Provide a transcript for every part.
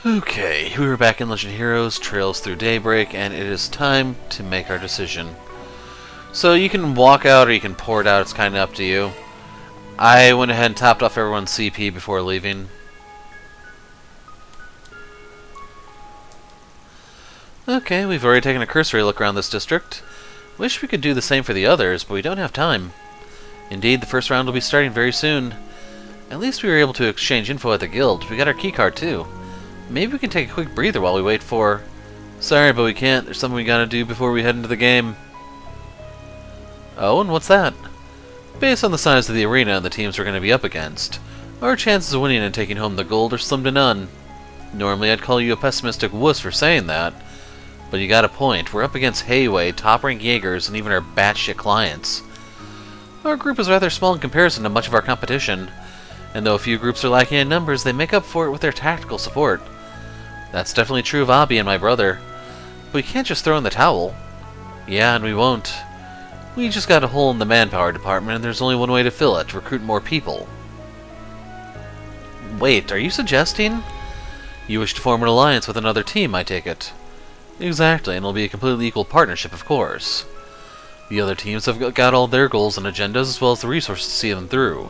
Okay, we are back in Legend Heroes, Trails Through Daybreak, and it is time to make our decision. So you can walk out or you can pour it out, it's kind of up to you. I went ahead and topped off everyone's CP before leaving. Okay, we've already taken a cursory look around this district. Wish we could do the same for the others, but we don't have time. Indeed, the first round will be starting very soon. At least we were able to exchange info at the guild. We got our keycard too. Maybe we can take a quick breather while we wait for... Sorry, but we can't. There's something we gotta do before we head into the game. Oh, and what's that? Based on the size of the arena and the teams we're going to be up against, our chances of winning and taking home the gold are slim to none. Normally I'd call you a pessimistic wuss for saying that, but you got a point. We're up against Hayway, top-ranked Jaegers, and even our batshit clients. Our group is rather small in comparison to much of our competition, and though a few groups are lacking in numbers, they make up for it with their tactical support. That's definitely true of Abi and my brother. But we can't just throw in the towel. Yeah, and we won't. We just got a hole in the manpower department, and there's only one way to fill it: recruit more people. Wait, are you suggesting? You wish to form an alliance with another team, I take it. Exactly, and it'll be a completely equal partnership, of course. The other teams have got all their goals and agendas, as well as the resources to see them through.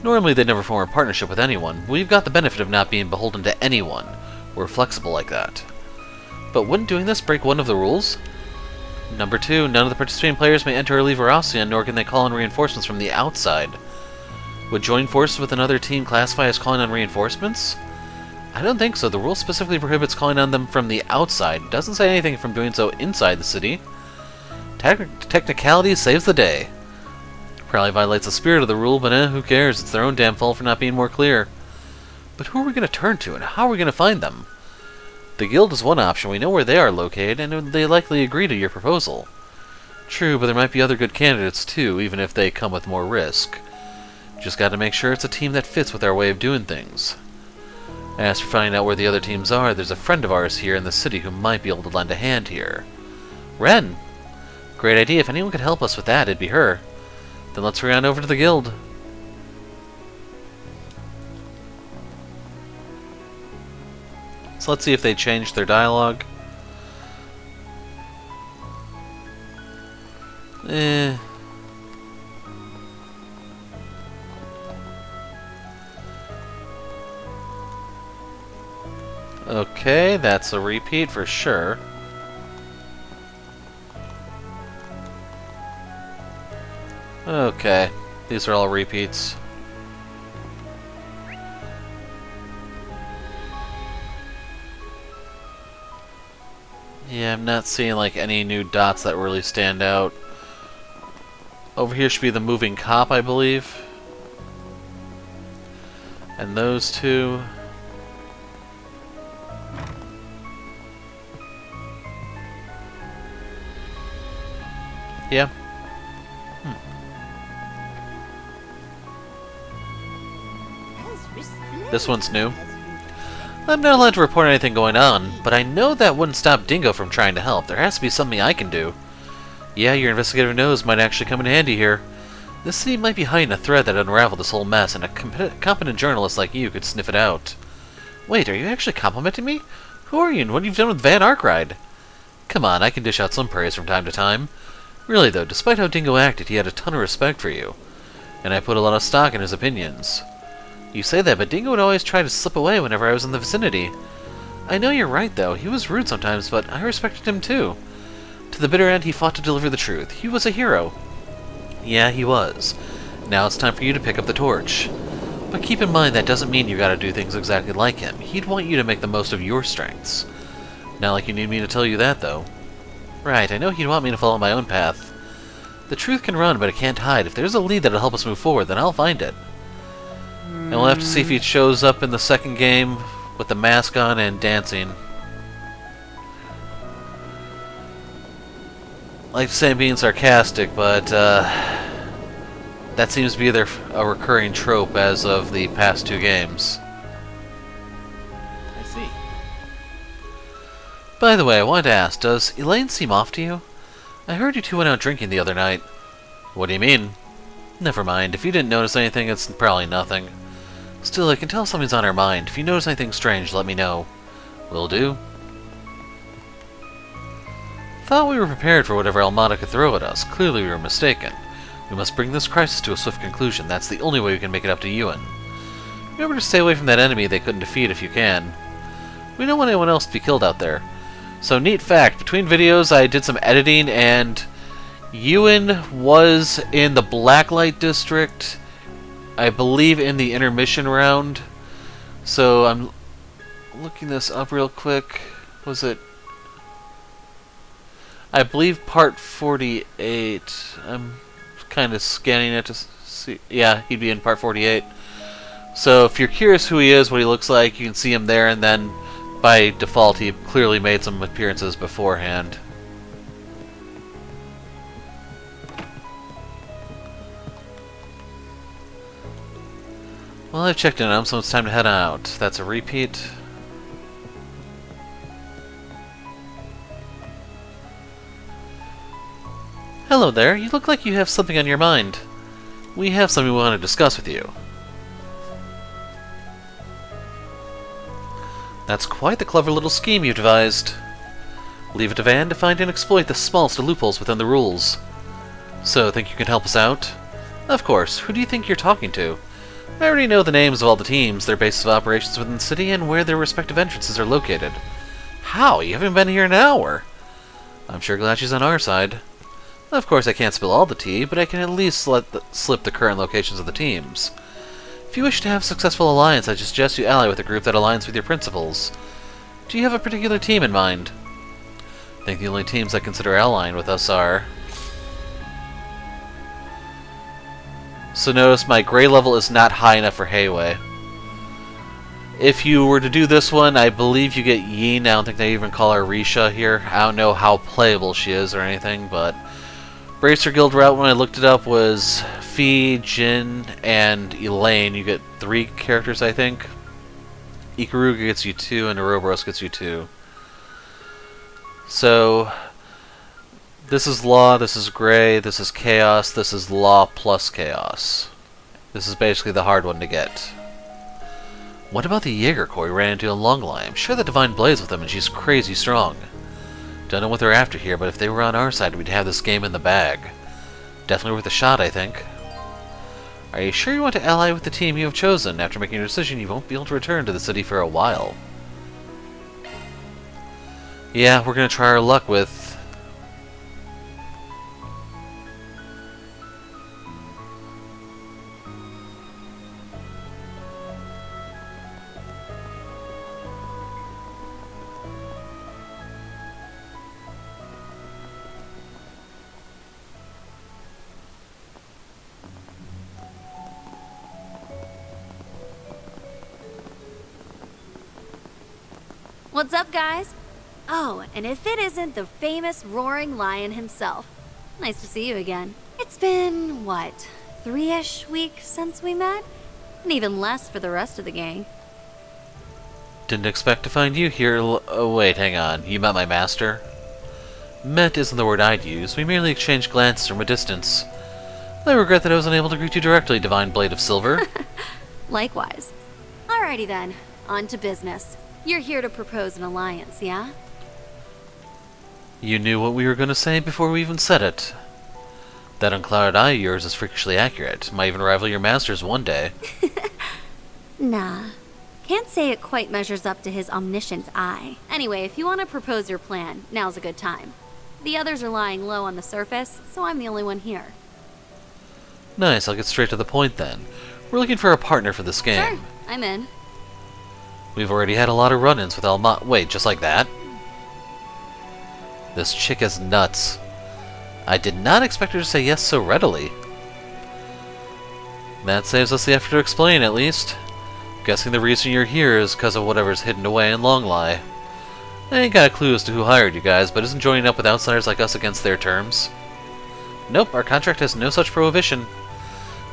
Normally they'd never form a partnership with anyone, but we've got the benefit of not being beholden to anyone. We're flexible like that. But wouldn't doing this break one of the rules? Number 2, none of the participating players may enter or leave Eurasia, nor can they call in reinforcements from the outside. Would joining forces with another team classify as calling on reinforcements? I don't think so. The rule specifically prohibits calling on them from the outside. It doesn't say anything from doing so inside the city. Technicality saves the day. Probably violates the spirit of the rule, but who cares? It's their own damn fault for not being more clear. But who are we going to turn to, and how are we going to find them? The guild is one option. We know where they are located, and they likely agree to your proposal. True, but there might be other good candidates too, even if they come with more risk. Just got to make sure it's a team that fits with our way of doing things. As for finding out where the other teams are, there's a friend of ours here in the city who might be able to lend a hand here. Ren! Great idea. If anyone could help us with that, it'd be her. Then let's hurry on over to the guild. So let's see if they changed their dialogue. Okay, that's a repeat for sure. Okay, these are all repeats. Yeah, I'm not seeing like any new dots that really stand out. Over here should be the moving cop, I believe. And those two. Yeah. This one's new. I'm not allowed to report anything going on, but I know that wouldn't stop Dingo from trying to help. There has to be something I can do. Yeah, your investigative nose might actually come in handy here. This city might be hiding a thread that unraveled this whole mess, and a competent journalist like you could sniff it out. Wait, are you actually complimenting me? Who are you, and what have you done with Van Arkride? Come on, I can dish out some praise from time to time. Really though, despite how Dingo acted, he had a ton of respect for you. And I put a lot of stock in his opinions. You say that, but Dingo would always try to slip away whenever I was in the vicinity. I know you're right, though. He was rude sometimes, but I respected him, too. To the bitter end, he fought to deliver the truth. He was a hero. Yeah, he was. Now it's time for you to pick up the torch. But keep in mind, that doesn't mean you gotta do things exactly like him. He'd want you to make the most of your strengths. Not like you need me to tell you that, though. Right, I know he'd want me to follow my own path. The truth can run, but it can't hide. If there's a lead that'll help us move forward, then I'll find it. And we'll have to see if he shows up in the second game with the mask on and dancing. Like to say I'm being sarcastic, but that seems to be a recurring trope as of the past 2 games. I see. By the way, I wanted to ask, does Elaine seem off to you? I heard you two went out drinking the other night. What do you mean? Never mind. If you didn't notice anything, it's probably nothing. Still, I can tell something's on her mind. If you notice anything strange, let me know. Will do. Thought we were prepared for whatever Almada could throw at us. Clearly we were mistaken. We must bring this crisis to a swift conclusion. That's the only way we can make it up to Ewan. Remember to stay away from that enemy they couldn't defeat if you can. We don't want anyone else to be killed out there. So, neat fact, between videos I did some editing, and Ewan was in the Blacklight District, I believe in the intermission round. So, I'm looking this up real quick. Was it... I believe part 48. I'm kind of scanning it to see. Yeah, he'd be in part 48. So if you're curious who he is, what he looks like, you can see him there, and then by default he clearly made some appearances beforehand. Well, I've checked in on him, so it's time to head out. That's a repeat. Hello there, you look like you have something on your mind. We have something we want to discuss with you. That's quite the clever little scheme you devised. Leave it to Van to find and exploit the smallest of loopholes within the rules. So, think you can help us out? Of course, who do you think you're talking to? I already know the names of all the teams, their bases of operations within the city, and where their respective entrances are located. How? You haven't been here an hour! I'm sure glad she's on our side. Of course, I can't spill all the tea, but I can at least slip the current locations of the teams. If you wish to have a successful alliance, I suggest you ally with a group that aligns with your principles. Do you have a particular team in mind? I think the only teams I consider allying with us are... So notice my gray level is not high enough for Hayway. If you were to do this one, I believe you get Yin. I don't think they even call her Risha here. I don't know how playable she is or anything, but... Bracer Guild route, when I looked it up, was Fee, Jin, and Elaine. You get 3 characters, I think. Ikaruga gets you 2, and Ouroboros gets you 2. So, this is Law, this is Gray, this is Chaos, this is Law plus Chaos. This is basically the hard one to get. What about the Jaeger Corps we ran into in Longlai? I'm sure the Divine Blaze with them, and she's crazy strong. Don't know what they're after here, but if they were on our side, we'd have this game in the bag. Definitely worth a shot, I think. Are you sure you want to ally with the team you have chosen? After making your decision, you won't be able to return to the city for a while. Yeah, we're gonna try our luck with... What's up, guys? Oh, and if it isn't the famous roaring lion himself. Nice to see you again. It's been, what, 3-ish weeks since we met? And even less for the rest of the gang. Didn't expect to find you here. Oh, wait, hang on. You met my master? Met isn't the word I'd use. We merely exchanged glances from a distance. I regret that I was unable to greet you directly, Divine Blade of Silver. Likewise. Alrighty then, on to business. You're here to propose an alliance, yeah? You knew what we were going to say before we even said it. That unclouded eye of yours is freakishly accurate. Might even rival your master's one day. Nah. Can't say it quite measures up to his omniscient eye. Anyway, if you want to propose your plan, now's a good time. The others are lying low on the surface, so I'm the only one here. Nice, I'll get straight to the point then. We're looking for a partner for this game. Sure, I'm in. We've already had a lot of run-ins with Alma. Wait, just like that? This chick is nuts. I did not expect her to say yes so readily. That saves us the effort to explain, at least. Guessing the reason you're here is because of whatever's hidden away in Longlai. I ain't got a clue as to who hired you guys, but isn't joining up with outsiders like us against their terms? Nope, our contract has no such prohibition.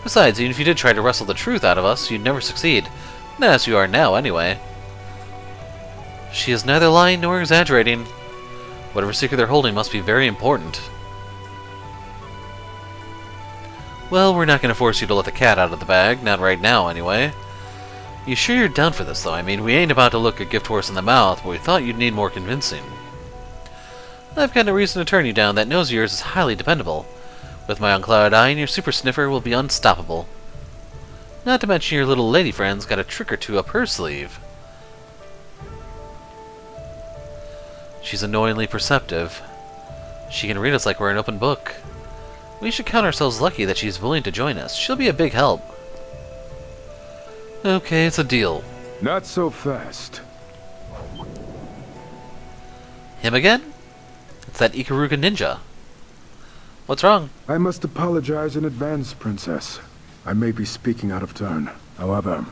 Besides, even if you did try to wrestle the truth out of us, you'd never succeed. As you are now, anyway. She is neither lying nor exaggerating. Whatever secret they're holding must be very important. Well, we're not going to force you to let the cat out of the bag, not right now anyway. You sure you're down for this, though? I mean, we ain't about to look a gift horse in the mouth, but we thought you'd need more convincing. I've got no reason to turn you down. That nose of yours is highly dependable. With my unclouded eye, and your super sniffer will be unstoppable. Not to mention your little lady friend's got a trick or two up her sleeve. She's annoyingly perceptive. She can read us like we're an open book. We should count ourselves lucky that she's willing to join us. She'll be a big help. Okay, it's a deal. Not so fast. Him again? It's that Ikaruga ninja. What's wrong? I must apologize in advance, Princess. I may be speaking out of turn. However,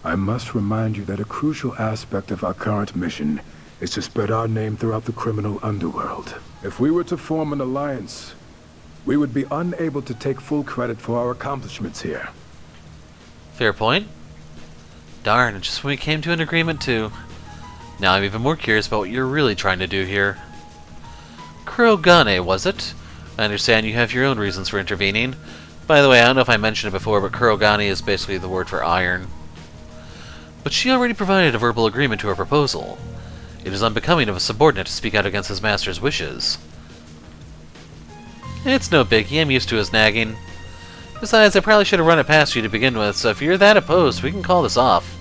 I must remind you that a crucial aspect of our current mission is to spread our name throughout the criminal underworld. If we were to form an alliance, we would be unable to take full credit for our accomplishments here. Fair point. Darn, just when we came to an agreement too. Now I'm even more curious about what you're really trying to do here. Kurogane, was it? I understand you have your own reasons for intervening. By the way, I don't know if I mentioned it before, but Kurogane is basically the word for iron. But she already provided a verbal agreement to her proposal. It is unbecoming of a subordinate to speak out against his master's wishes. It's no biggie, I'm used to his nagging. Besides, I probably should have run it past you to begin with, so if you're that opposed, we can call this off.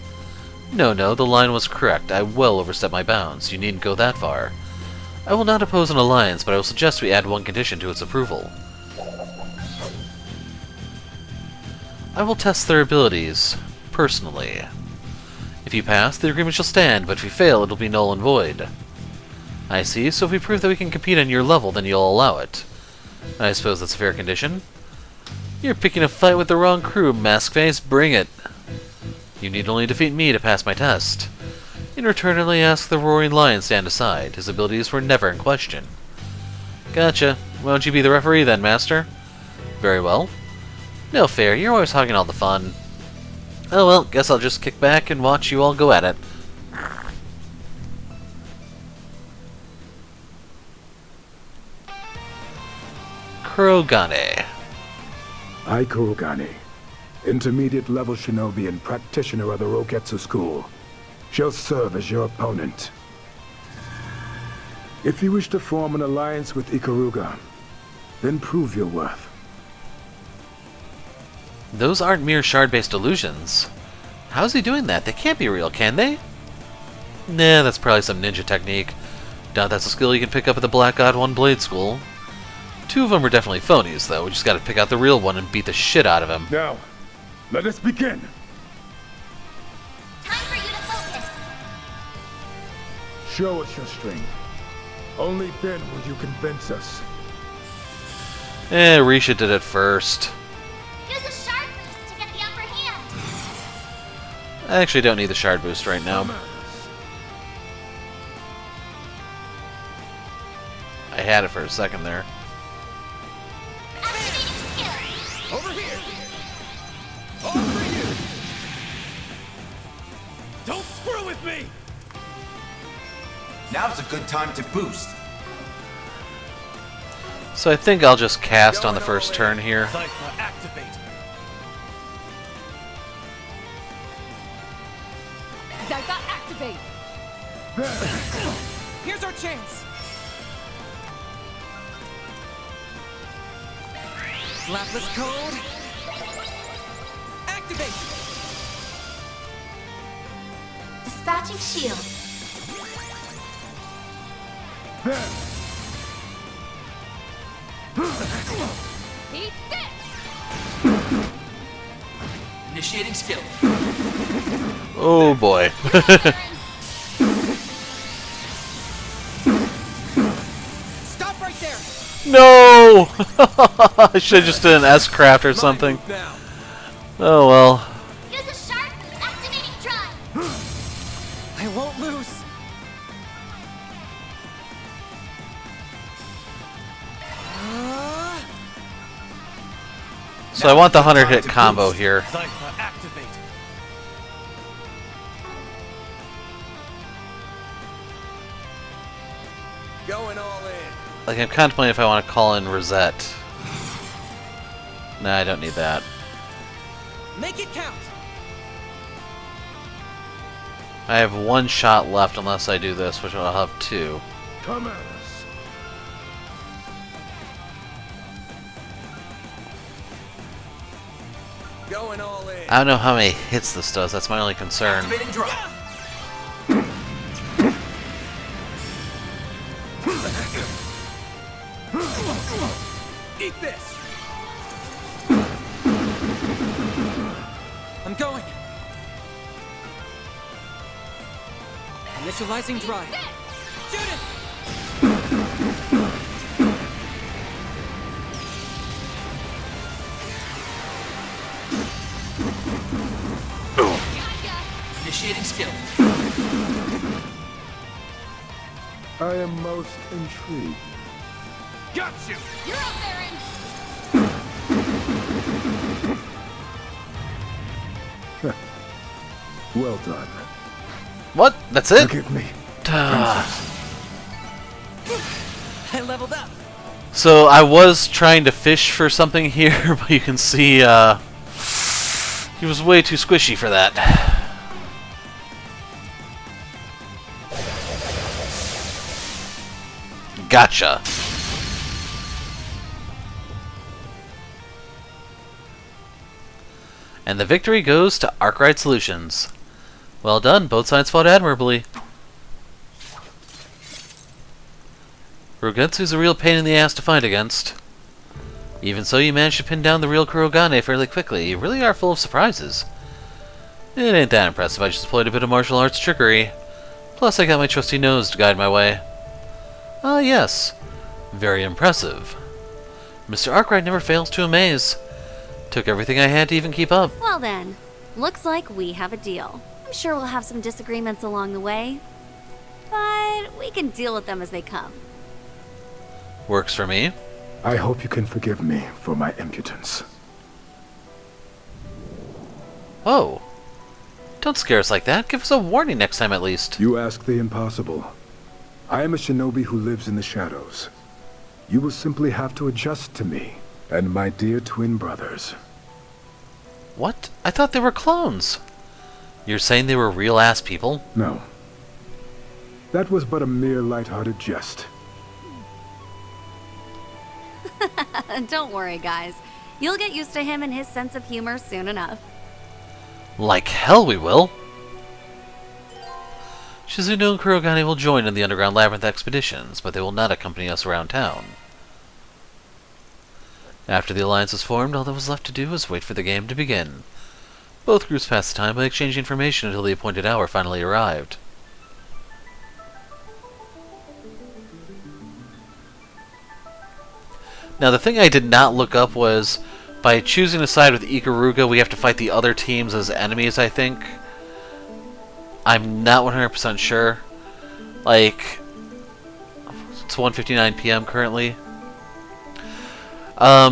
No, the line was correct. I well overstepped my bounds. You needn't go that far. I will not oppose an alliance, but I will suggest we add one condition to its approval. I will test their abilities, personally. If you pass, the agreement shall stand, but if you fail, it'll be null and void. I see, so if we prove that we can compete on your level, then you'll allow it. I suppose that's a fair condition. You're picking a fight with the wrong crew, Maskface. Bring it. You need only defeat me to pass my test. In return, I only ask the Roaring Lion stand aside. His abilities were never in question. Gotcha. Why don't you be the referee then, Master? Very well. No fair, you're always hogging all the fun. Oh well, guess I'll just kick back and watch you all go at it. Kurogane. Ikaruga, intermediate level shinobi and practitioner of the Rogetsu school, shall serve as your opponent. If you wish to form an alliance with Ikaruga, then prove your worth. Those aren't mere shard-based illusions. How's he doing that? They can't be real, can they? Nah, that's probably some ninja technique. Doubt that's a skill you can pick up at the Black God One Blade School. Two of them are definitely phonies, though. We just gotta pick out the real one and beat the shit out of him. Now, let us begin. Time for you to focus. Show us your strength. Only then will you convince us. Risha did it first. Use a shard boost to get the upper hand. I actually don't need the shard boost right now. I had it for a second there. Activating skill. Over here! Over here! Don't screw with me! Now's a good time to boost. So I think I'll just cast on the first turn here. Cypher, activate! Zyka, activate! Here's our chance! Lapis code! Activate! Dispatching shield. Eat this! Initiating skill. Oh boy. Stop right there! No! I should have just done an S-craft or something. Move now. Oh well. Use a shard boost. Activating drive. I won't lose! So I want the 100-hit combo here. Cypher, activate! Going all in. Like, I'm contemplating if I want to call in Rosette. Nah, I don't need that. Make it count! I have one shot left unless I do this, which I'll have two. Come at us. Going all in. I don't know how many hits this does, that's my only concern. Activating drop. Eat this. I'm going. Initializing drive. Judith! Initiating skill. I am most intrigued. Got you. You're up there, Well done. What? That's it? Forgive me. Ah. I leveled up. So I was trying to fish for something here, but you can see he was way too squishy for that. Gotcha. And the victory goes to Arkwright Solutions. Well done, both sides fought admirably. Rugetsu's a real pain in the ass to fight against. Even so, you managed to pin down the real Kurogane fairly quickly. You really are full of surprises. It ain't that impressive, I just employed a bit of martial arts trickery. Plus, I got my trusty nose to guide my way. Ah, yes. Very impressive. Mr. Arkwright never fails to amaze. Took everything I had to even keep up. Well then, looks like we have a deal. I'm sure we'll have some disagreements along the way, but we can deal with them as they come. Works for me. I hope you can forgive me for my impudence. Whoa. Don't scare us like that. Give us a warning next time at least. You ask the impossible. I am a shinobi who lives in the shadows. You will simply have to adjust to me and my dear twin brothers. What? I thought they were clones. You're saying they were real-ass people? No. That was but a mere light-hearted jest. Don't worry, guys. You'll get used to him and his sense of humor soon enough. Like hell we will. Shizuna and Kurogane will join in the Underground Labyrinth expeditions, but they will not accompany us around town. After the alliance was formed, all that was left to do was wait for the game to begin. Both groups passed the time by exchanging information until the appointed hour finally arrived. Now, the thing I did not look up was, by choosing a side with Ikaruga, we have to fight the other teams as enemies, I think. I'm not 100% sure. Like, it's 1:59 p.m. currently.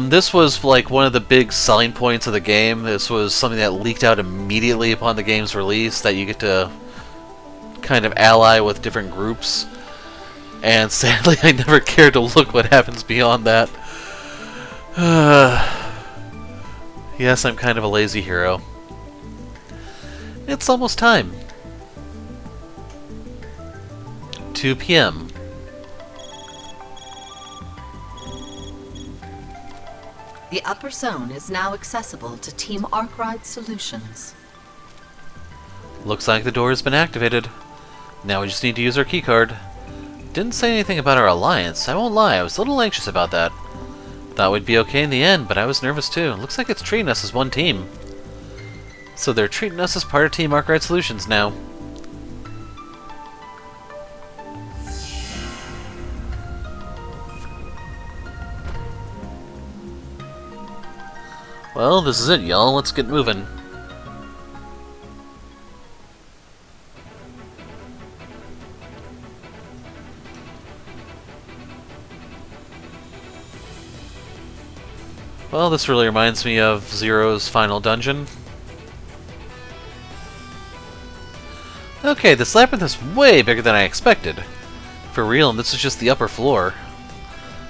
This was like one of the big selling points of the game. This was something that leaked out immediately upon the game's release, that you get to kind of ally with different groups. And sadly, I never cared to look what happens beyond that. Yes, I'm kind of a lazy hero. It's almost time. 2 p.m. The upper zone is now accessible to Team Arkwright Solutions. Looks like the door has been activated. Now we just need to use our keycard. Didn't say anything about our alliance. I won't lie, I was a little anxious about that. Thought we'd be okay in the end, but I was nervous too. Looks like it's treating us as one team. So they're treating us as part of Team Arkwright Solutions now. Well, this is it, y'all. Let's get moving. Well, this really reminds me of Zero's final dungeon. Okay, this labyrinth is way bigger than I expected. For real, and this is just the upper floor.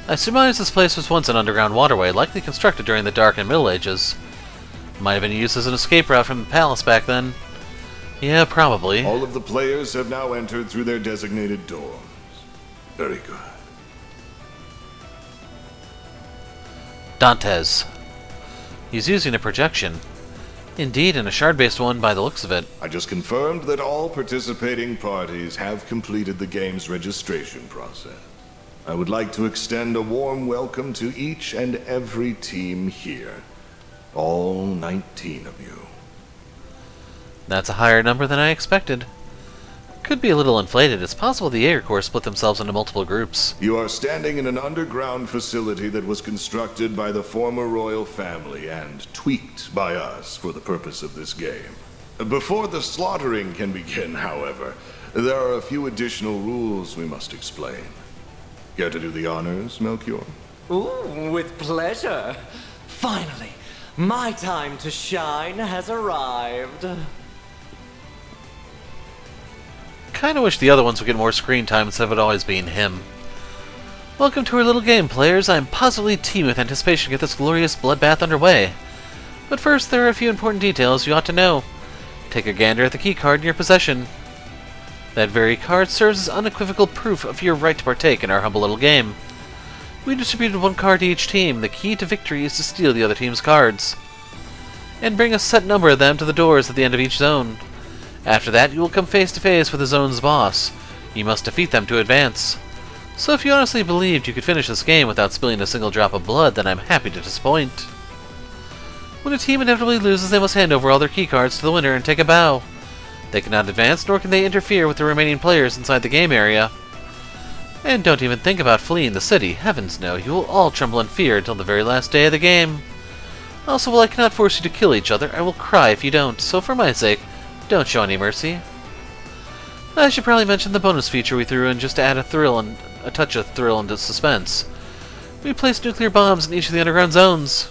I surmise this place was once an underground waterway, likely constructed during the Dark and Middle Ages. Might have been used as an escape route from the palace back then. Yeah, probably. All of the players have now entered through their designated doors. Very good. Dantes. He's using a projection. Indeed, and a shard-based one by the looks of it. I just confirmed that all participating parties have completed the game's registration process. I would like to extend a warm welcome to each and every team here. All 19 of you. That's a higher number than I expected. Could be a little inflated. It's possible the Jaeger Corps split themselves into multiple groups. You are standing in an underground facility that was constructed by the former royal family and tweaked by us for the purpose of this game. Before the slaughtering can begin, however, there are a few additional rules we must explain. Care to do the honors, Melchior? Ooh, with pleasure. Finally, my time to shine has arrived. Kinda wish the other ones would get more screen time instead of it always being him. Welcome to our little game, players. I'm positively teeming with anticipation to get this glorious bloodbath underway. But first, there are a few important details you ought to know. Take a gander at the key card in your possession. That very card serves as unequivocal proof of your right to partake in our humble little game. We distributed one card to each team. The key to victory is to steal the other team's cards, and bring a set number of them to the doors at the end of each zone. After that, you will come face to face with the zone's boss. You must defeat them to advance. So if you honestly believed you could finish this game without spilling a single drop of blood, then I'm happy to disappoint. When a team inevitably loses, they must hand over all their keycards to the winner and take a bow. They cannot advance, nor can they interfere with the remaining players inside the game area. And don't even think about fleeing the city. Heavens no, you will all tremble in fear until the very last day of the game. Also, while I cannot force you to kill each other, I will cry if you don't, so for my sake, don't show any mercy. I should probably mention the bonus feature we threw in just to add a touch of thrill and suspense. We placed nuclear bombs in each of the underground zones.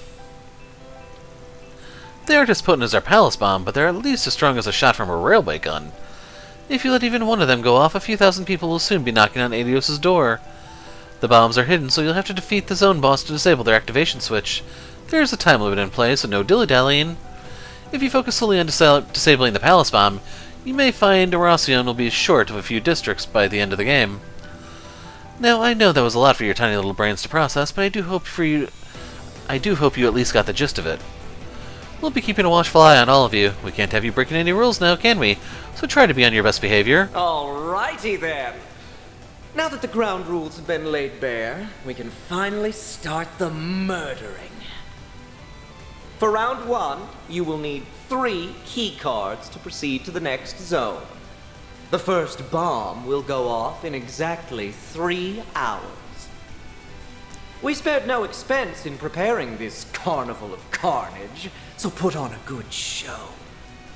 They aren't as potent as our palace bomb, but they're at least as strong as a shot from a railway gun. If you let even one of them go off, a few thousand people will soon be knocking on Adios' door. The bombs are hidden, so you'll have to defeat the zone boss to disable their activation switch. There's a time limit in place, so no dilly-dallying. If you focus solely on disabling the palace bomb, you may find Erasion will be short of a few districts by the end of the game. Now, I know that was a lot for your tiny little brains to process, but I do hope you at least got the gist of it. We'll be keeping a watchful eye on all of you. We can't have you breaking any rules now, can we? So try to be on your best behavior. Alrighty then. Now that the ground rules have been laid bare, we can finally start the murdering. For round 1, you will need 3 key cards to proceed to the next zone. The first bomb will go off in exactly 3 hours. We spared no expense in preparing this carnival of carnage, so put on a good show.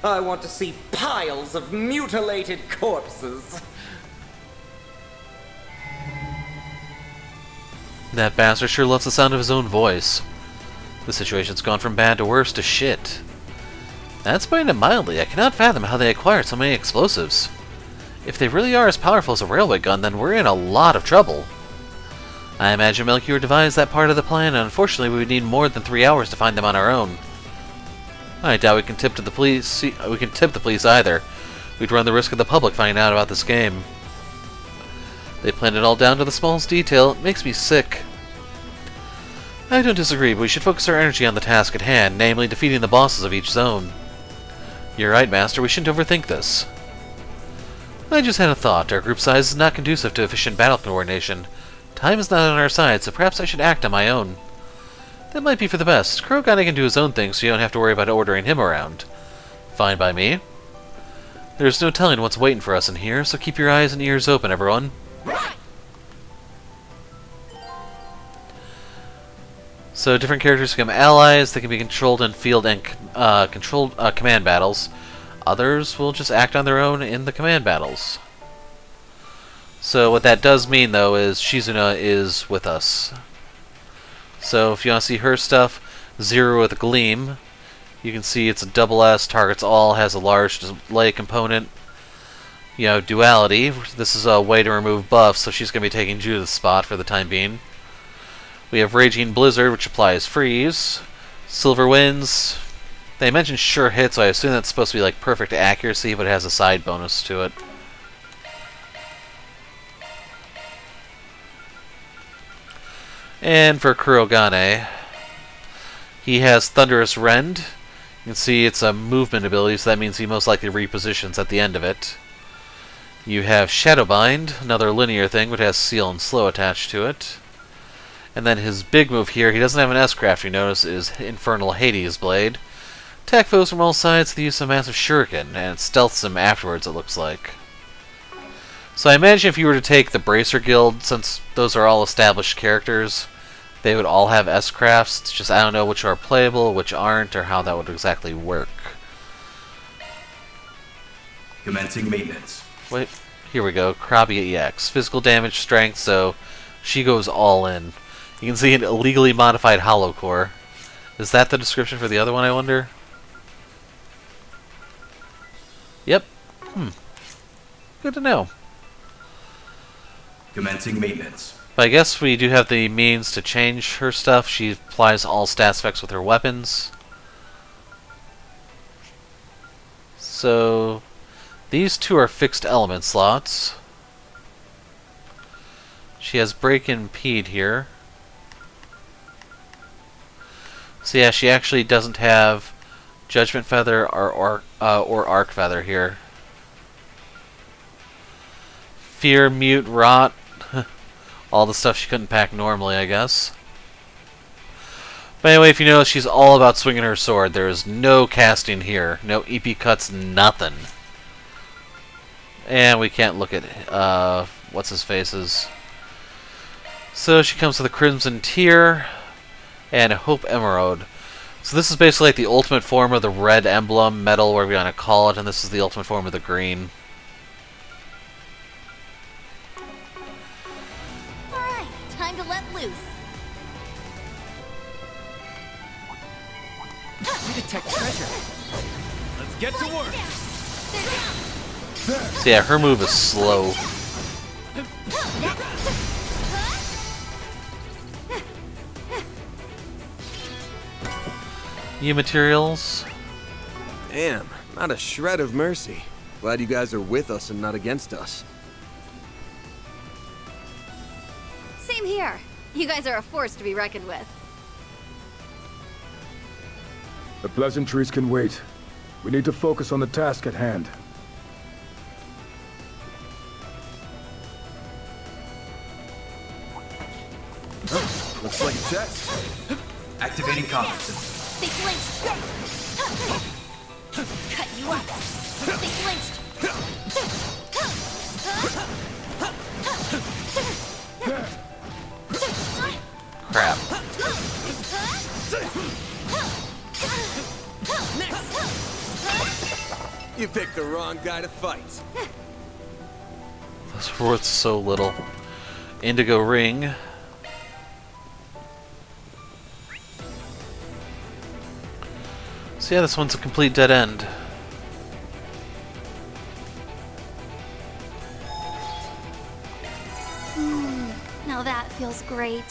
I want to see piles of mutilated corpses. That bastard sure loves the sound of his own voice. The situation's gone from bad to worse to shit. That's putting it mildly. I cannot fathom how they acquired so many explosives. If they really are as powerful as a railway gun, then we're in a lot of trouble. I imagine Melchior devised that part of the plan, and unfortunately we would need more than 3 hours to find them on our own. I doubt we can tip the police either. We'd run the risk of the public finding out about this game. They planned it all down to the smallest detail. It makes me sick. I don't disagree, but we should focus our energy on the task at hand, namely defeating the bosses of each zone. You're right, Master. We shouldn't overthink this. I just had a thought. Our group size is not conducive to efficient battle coordination. Time is not on our side, so perhaps I should act on my own. That might be for the best. Kurogane can do his own thing, so you don't have to worry about ordering him around. Fine by me. There's no telling what's waiting for us in here, so keep your eyes and ears open, everyone. So different characters become allies. They can be controlled in field and command battles. Others will just act on their own in the command battles. So what that does mean, though, is Shizuna is with us. So if you want to see her stuff, Zero with a Gleam. You can see it's a double S, targets all, has a large display component. You know, Duality. This is a way to remove buffs, so she's going to be taking Judith's spot for the time being. We have Raging Blizzard, which applies freeze. Silver Winds. They mentioned sure hit, so I assume that's supposed to be like perfect accuracy, but it has a side bonus to it. And for Kurogane, he has Thunderous Rend. You can see it's a movement ability, so that means he most likely repositions at the end of it. You have Shadowbind, another linear thing, which has Seal and Slow attached to it. And then his big move here, he doesn't have an S-craft, you notice, is Infernal Hades Blade. Attack foes from all sides with the use of Massive Shuriken, and it stealths them afterwards, it looks like. So I imagine if you were to take the Bracer Guild, since those are all established characters, they would all have S-crafts. It's just I don't know which are playable, which aren't, or how that would exactly work. Commencing maintenance. Wait, here we go. Krabi EX. Physical damage, strength, so she goes all in. You can see an illegally modified Hollow Core. Is that the description for the other one, I wonder? Yep. Good to know. Commencing maintenance. But I guess we do have the means to change her stuff. She applies all stats effects with her weapons. So these two are fixed element slots. She has break and impede here. So yeah, she actually doesn't have Judgment Feather or Arc Feather here. Fear, Mute, Rot. All the stuff she couldn't pack normally, I guess. But anyway, if you notice, she's all about swinging her sword. There is no casting here. No EP cuts, nothing. And we can't look at what's-his-faces. So she comes with a Crimson Tear and a Hope Emerald. So this is basically like the ultimate form of the red emblem, metal, whatever you want to call it, and this is the ultimate form of the green. Alright, time to let loose. We detect treasure. Let's get to work. So yeah, her move is slow. New materials. Damn, not a shred of mercy. Glad you guys are with us and not against us. Same here. You guys are a force to be reckoned with. The pleasantries can wait. We need to focus on the task at hand. Looks like a chest. Activating combat system. They flinched. Cut you up. They flinched. Crap. You picked the wrong guy to fight. That's worth so little. Indigo Ring. So yeah, this one's a complete dead end. Now that feels great.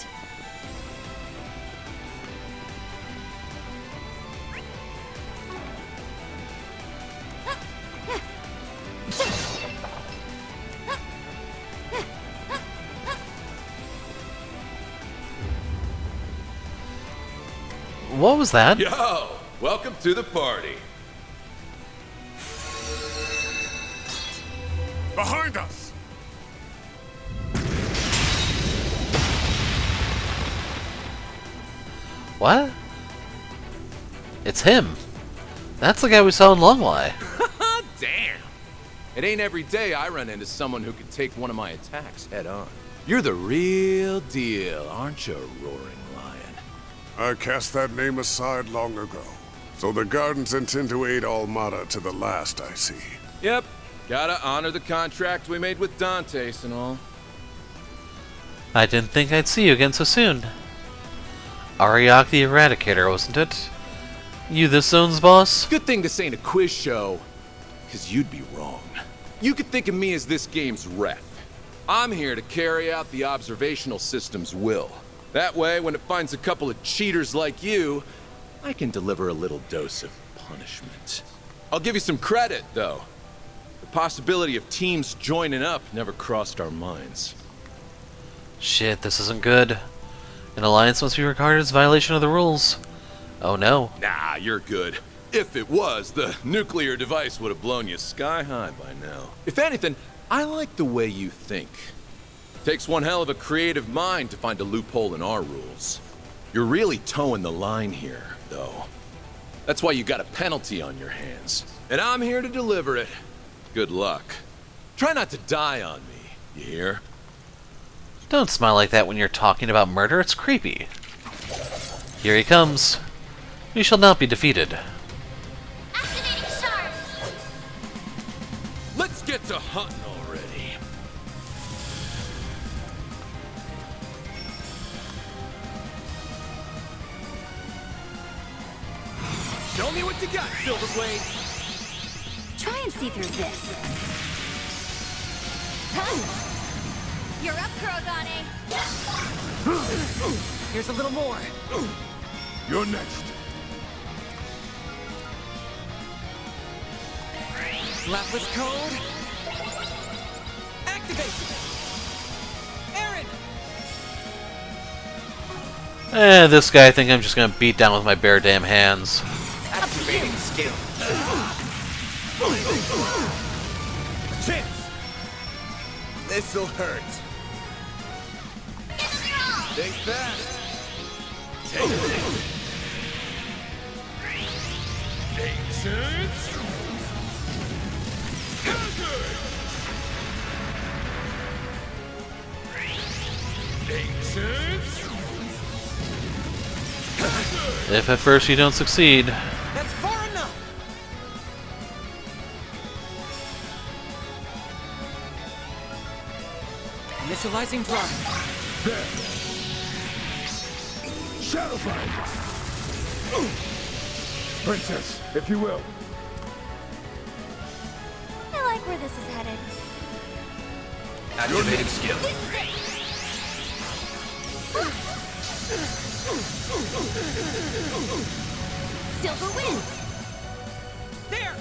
What was that? Yo, welcome to the party. Behind us! What? It's him. That's the guy we saw in Longlai. Damn. It ain't every day I run into someone who can take one of my attacks head on. You're the real deal, aren't you, Roaring Lion? I cast that name aside long ago. So the Gardens intend to aid Almada to the last, I see. Yep. Gotta honor the contract we made with Dantes and all. I didn't think I'd see you again so soon. Ariok the Eradicator, wasn't it? You this zone's boss? Good thing this ain't a quiz show, because you'd be wrong. You could think of me as this game's rep. I'm here to carry out the observational system's will. That way, when it finds a couple of cheaters like you, I can deliver a little dose of punishment. I'll give you some credit, though. The possibility of teams joining up never crossed our minds. Shit, this isn't good. An alliance must be regarded as a violation of the rules. Oh no. Nah, you're good. If it was, the nuclear device would have blown you sky high by now. If anything, I like the way you think. Takes one hell of a creative mind to find a loophole in our rules. You're really towing the line here, though. That's why you got a penalty on your hands. And I'm here to deliver it. Good luck. Try not to die on me, you hear? Don't smile like that when you're talking about murder, it's creepy. Here he comes. We shall not be defeated. Activating sharp. Let's get to hunting already. Show me what you got, Silverblade. Try and see through this. You're up, Kurogane. Here's a little more. You're next. Lapis code. Activate. Aaron. This guy I think I'm just gonna beat down with my bare damn hands. Activating skill. Chance! This'll hurt. Think fast. Take it. Patience. If at first you don't succeed. That's far enough. Initializing drive. There. Shadow Fire. Princess, if you will. I like where this is headed. Activating skill. Silver wins. There.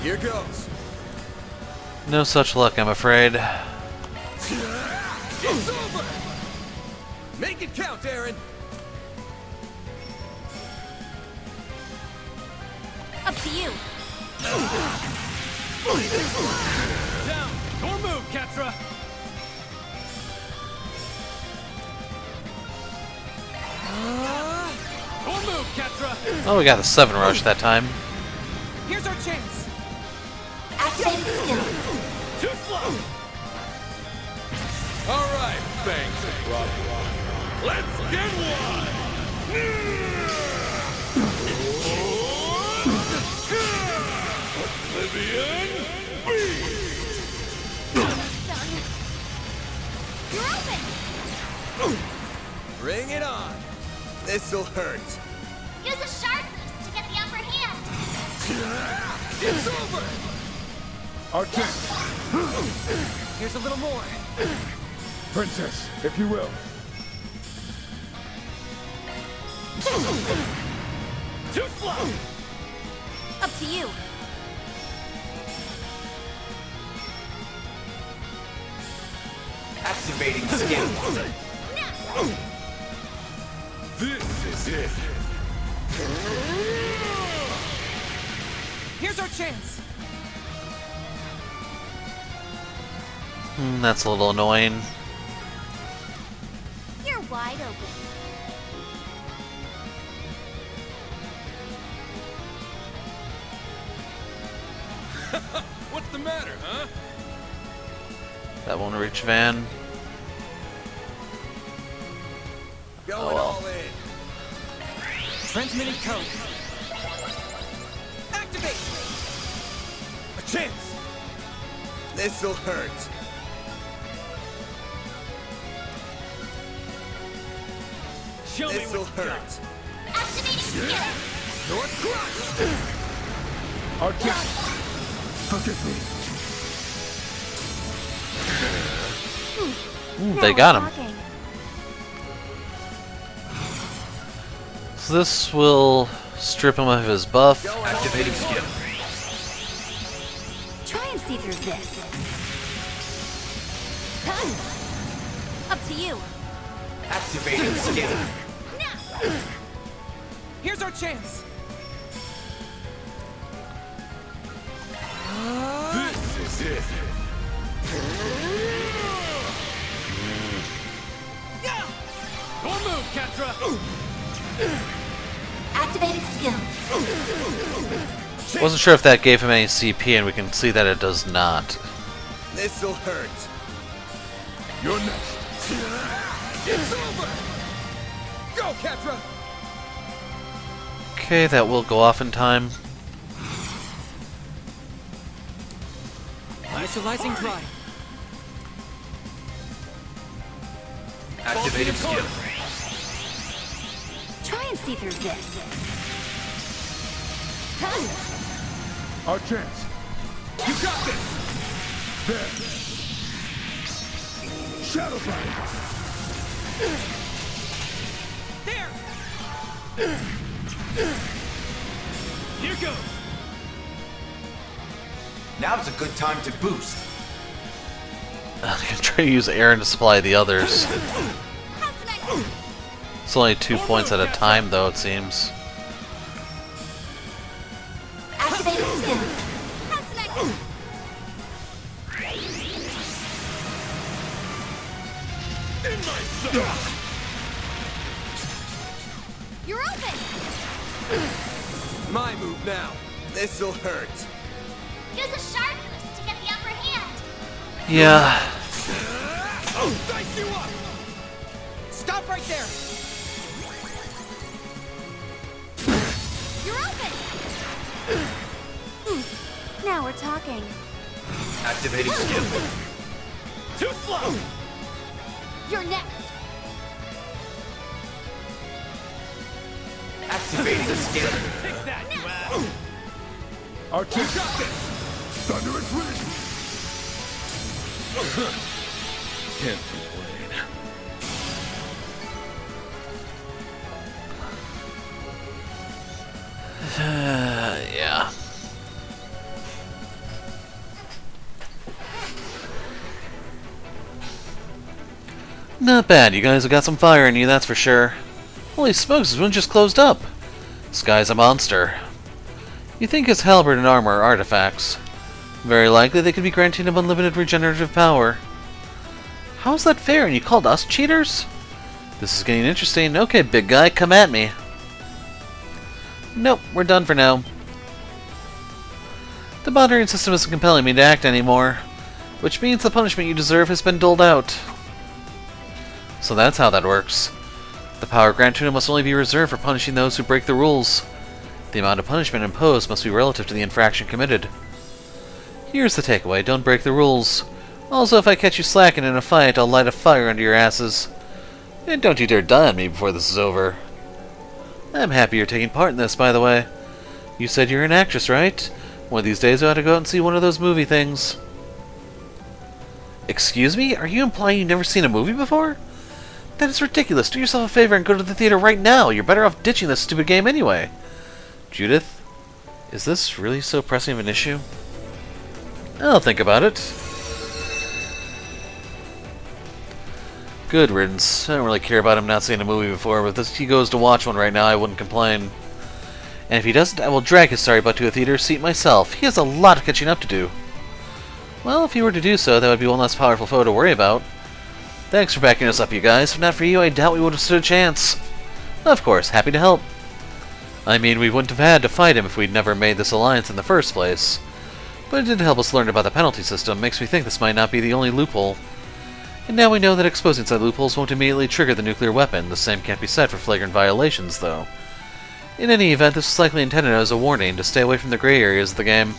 Here goes. No such luck, I'm afraid. It's over! Make it count, Aaron! Up to you. Down. Your move, Ketra. Your move, Ketra. Oh, we got the 7 rush that time. Here's our chance. Activating skill. Too slow. All right, thanks, brother. Let's get one. Oblivion Beast. Done. You're open. Bring it on. This'll hurt. Use a sharpness to get the upper hand. It's over! Arctic. Here's a little more. Princess, if you will. Too slow. Up to you. Activating skill. This is it. Here's our chance. That's a little annoying. You're wide open. What's the matter, huh? That won't reach Van. Going well. all in. Transmitting code. Activate. A chance. This'll hurt. Show me This'll what you got. hurt. Activating skill. Your crush. Arctic. Forgive me. They got him. Talking. So this will strip him of his buff. Activating skill. Try and see through this. Up to you. Activating skill. Here's our chance. This is it. Don't move, Ketra. Activating skill. Wasn't sure if that gave him any CP, and we can see that it does not. This'll hurt. You're next. It's over. Go, Ketra. Okay, that will go off in time. Initializing drive. Activating skill. Try and see through this. Our chance. You got this. There. Shadow Fire. There. Here goes. Now's a good time to boost. I'm gonna try to use Aaron to supply the others. It's only 2 points at a time, though, it seems. Activating skill. You're open. My move now. This'll hurt. Use a sharpness to get the upper hand. Yeah. Dice you up. Stop right there. You're open. Now we're talking. Activating skill. Too slow. You're next. Activating skill. Take that, you ass. Our chance. Thunderous Wind. Can't complain. Yeah. Not bad, you guys have got some fire in you, that's for sure. Holy smokes, this one just closed up. This guy's a monster. You think his halberd and armor are artifacts. Very likely they could be granting him unlimited regenerative power. How's that fair, and you called us cheaters? This is getting interesting. Okay, big guy, come at me. Nope, we're done for now. The monitoring system isn't compelling me to act anymore, which means the punishment you deserve has been doled out. So that's how that works. The power granted to him must only be reserved for punishing those who break the rules. The amount of punishment imposed must be relative to the infraction committed. Here's the takeaway, don't break the rules. Also, if I catch you slacking in a fight, I'll light a fire under your asses. And don't you dare die on me before this is over. I'm happy you're taking part in this, by the way. You said you're an actress, right? One of these days I ought to go out and see one of those movie things. Excuse me? Are you implying you've never seen a movie before? That is ridiculous. Do yourself a favor and go to the theater right now. You're better off ditching this stupid game anyway. Judith, is this really so pressing of an issue? I'll think about it. Good riddance. I don't really care about him not seeing a movie before, but if he goes to watch one right now, I wouldn't complain. And if he doesn't, I will drag his sorry butt to a theater seat myself. He has a lot of catching up to do. Well, if he were to do so, that would be one less powerful foe to worry about. Thanks for backing us up, you guys. If not for you, I doubt we would have stood a chance. Of course, happy to help. I mean, we wouldn't have had to fight him if we'd never made this alliance in the first place. But it did help us learn about the penalty system. Makes me think this might not be the only loophole. And now we know that exposing said loopholes won't immediately trigger the nuclear weapon. The same can't be said for flagrant violations, though. In any event, this was likely intended as a warning to stay away from the gray areas of the game.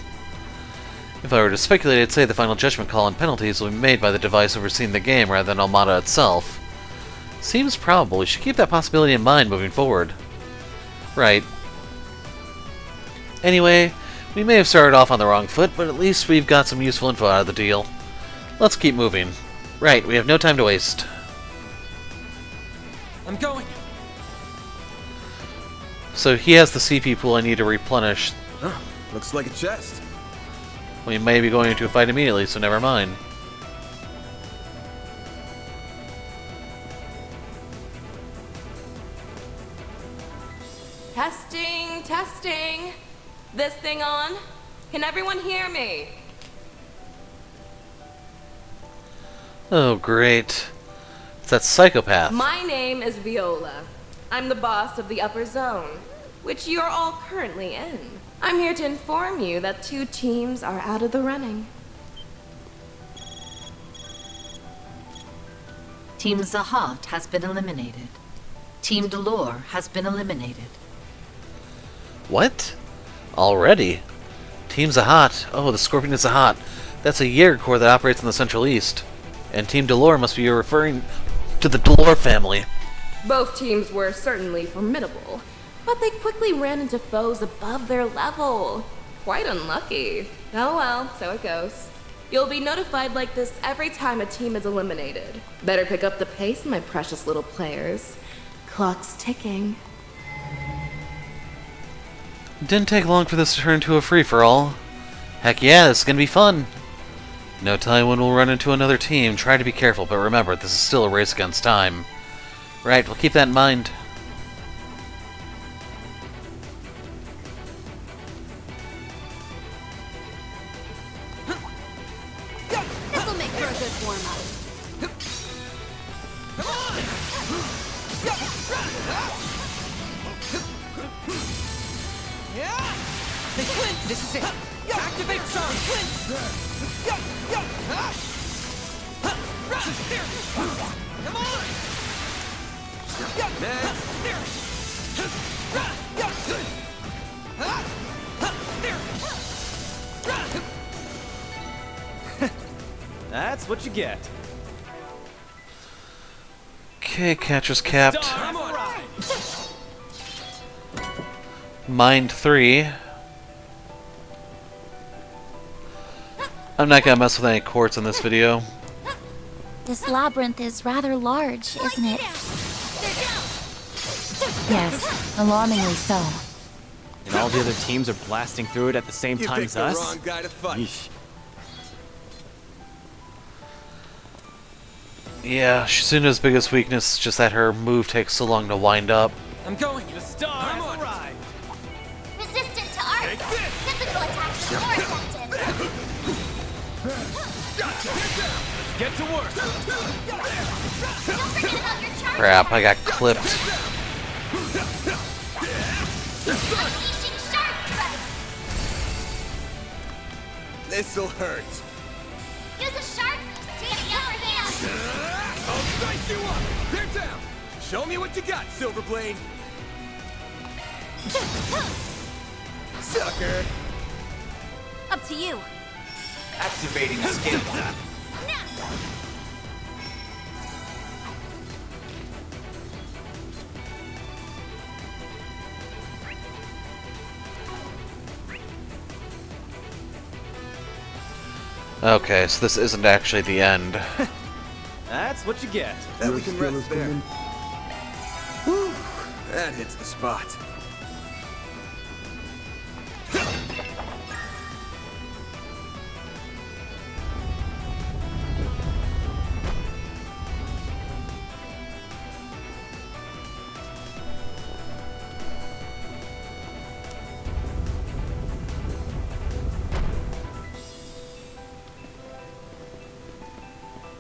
If I were to speculate, I'd say the final judgment call and penalties will be made by the device overseeing the game rather than Armada itself. Seems probable. We should keep that possibility in mind moving forward. Right. Anyway, we may have started off on the wrong foot, but at least we've got some useful info out of the deal. Let's keep moving. Right, we have no time to waste. I'm going. So he has the CP pool I need to replenish. Oh, looks like a chest. We may be going into a fight immediately, so never mind. Testing, testing. This thing on? Can everyone hear me? Oh, great. It's that psychopath. My name is Viola. I'm the boss of the upper zone, which you're all currently in. I'm here to inform you that 2 teams are out of the running. Team Zahat has been eliminated. Team Delore has been eliminated. What? Already? Team Zahat. Oh, the Scorpion is Zahat. That's a Jaeger Corps that operates in the Central East. And Team Delore must be referring to the Delore family. Both teams were certainly formidable, but they quickly ran into foes above their level. Quite unlucky. Oh well, so it goes. You'll be notified like this every time a team is eliminated. Better pick up the pace, my precious little players. Clock's ticking. Didn't take long for this to turn into a free-for-all. Heck yeah, this is gonna be fun. No telling when we'll run into another team. Try to be careful, but remember, this is still a race against time. Right, we'll keep that in mind. This'll make for a good warm-up. Hey, Clint, this is it. Activate charge, Clint. Come on. That's what you get. Okay, catcher's capped. Mind 3. I'm not gonna mess with any quartz in this video. This labyrinth is rather large, isn't it? Yes, alarmingly so. And all the other teams are blasting through it at the same time as us? You picked the wrong guy to fight. Yeesh. Yeah, Shizuna's biggest weakness is just that her move takes so long to wind up. I'm going. The star has arrived. Resistant to art. Physical attacks are more effective. Get to work. Don't forget about your charge. Crap, I got clipped. Unleashing sharp strike. This'll hurt. Use a sharp move to get the upper hand. I'll spice you up. They're down. Show me what you got, Silverblade. Sucker. Up to you. Activating skill. Okay, so this isn't actually the end. That's what you get. That we can rest there. Whew, that hits the spot.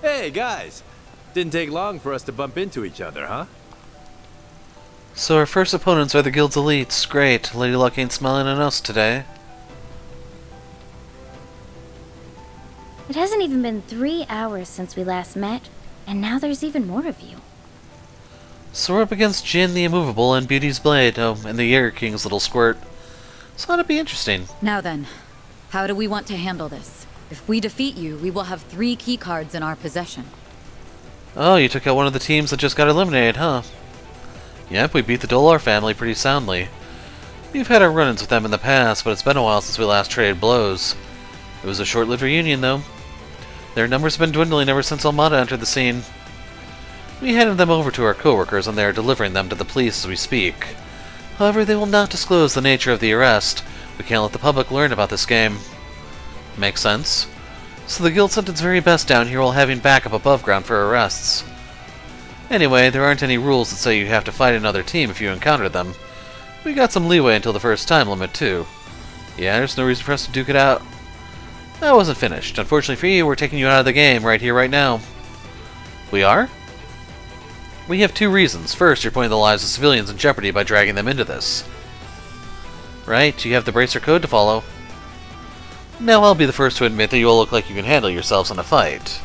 Hey, guys. Didn't take long for us to bump into each other, huh? So our first opponents are the guild's elites. Great. Lady Luck ain't smelling on us today. It hasn't even been 3 hours since we last met, and now there's even more of you. So we're up against Jin the Immovable and Beauty's Blade, oh, and the Jaeger King's little squirt. So that'll be interesting. Now then, how do we want to handle this? If we defeat you, we will have 3 keycards in our possession. Oh, you took out one of the teams that just got eliminated, huh? Yep, we beat the Dolar family pretty soundly. We've had our run-ins with them in the past, but it's been a while since we last traded blows. It was a short-lived reunion, though. Their numbers have been dwindling ever since Almada entered the scene. We handed them over to our co-workers, and they are delivering them to the police as we speak. However, they will not disclose the nature of the arrest. We can't let the public learn about this game. Makes sense. So the guild sent its very best down here while having backup above ground for arrests. Anyway, there aren't any rules that say you have to fight another team if you encounter them. We got some leeway until the first time limit, too. Yeah, there's no reason for us to duke it out. That wasn't finished. Unfortunately for you, we're taking you out of the game right here, right now. We are? We have two reasons. First, you're putting the lives of civilians in jeopardy by dragging them into this. Right, you have the Bracer Code to follow. Now I'll be the first to admit that you all look like you can handle yourselves in a fight.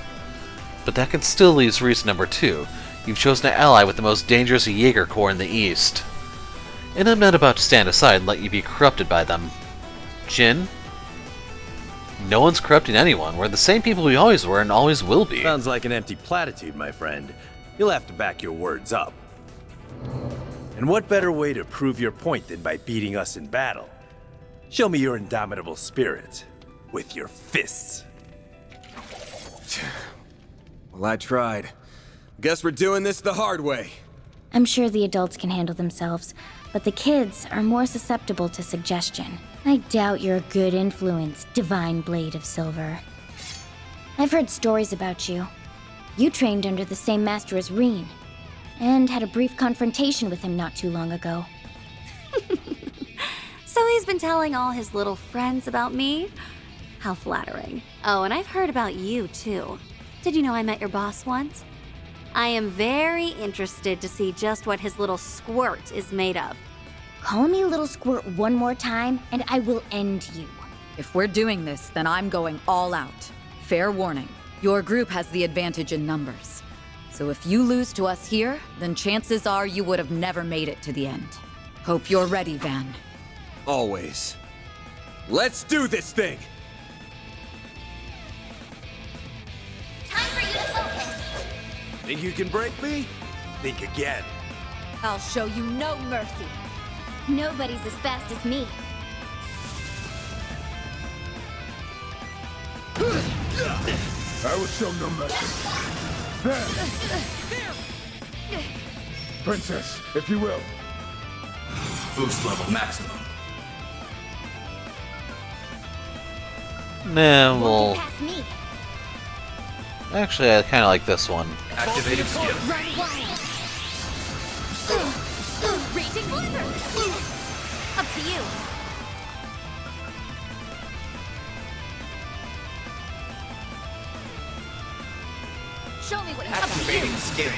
But that can still leave reason number two. You've chosen to ally with the most dangerous Jaeger Corps in the East. And I'm not about to stand aside and let you be corrupted by them. Jin? No one's corrupting anyone. We're the same people we always were and always will be. Sounds like an empty platitude, my friend. You'll have to back your words up. And what better way to prove your point than by beating us in battle? Show me your indomitable spirit with your fists. Well, I tried. Guess we're doing this the hard way. I'm sure the adults can handle themselves, but the kids are more susceptible to suggestion. I doubt you're a good influence, Divine Blade of Silver. I've heard stories about you. You trained under the same master as Reen, and had a brief confrontation with him not too long ago. So he's been telling all his little friends about me? How flattering. Oh, and I've heard about you, too. Did you know I met your boss once? I am very interested to see just what his little squirt is made of. Call me Little Squirt one more time, and I will end you. If we're doing this, then I'm going all out. Fair warning, your group has the advantage in numbers. So if you lose to us here, then chances are you would have never made it to the end. Hope you're ready, Van. Always. Let's do this thing! Time for you to focus. Think you can break me? Think again. I'll show you no mercy. Nobody's as fast as me. I will show no mercy. There! Princess, if you will. Boost level maximum. Nah, well... Past me. Actually, I kind of like this one. Activating skill. Run wild. Raging blizzard. Up to you. Show me what you have to Activating do. skill.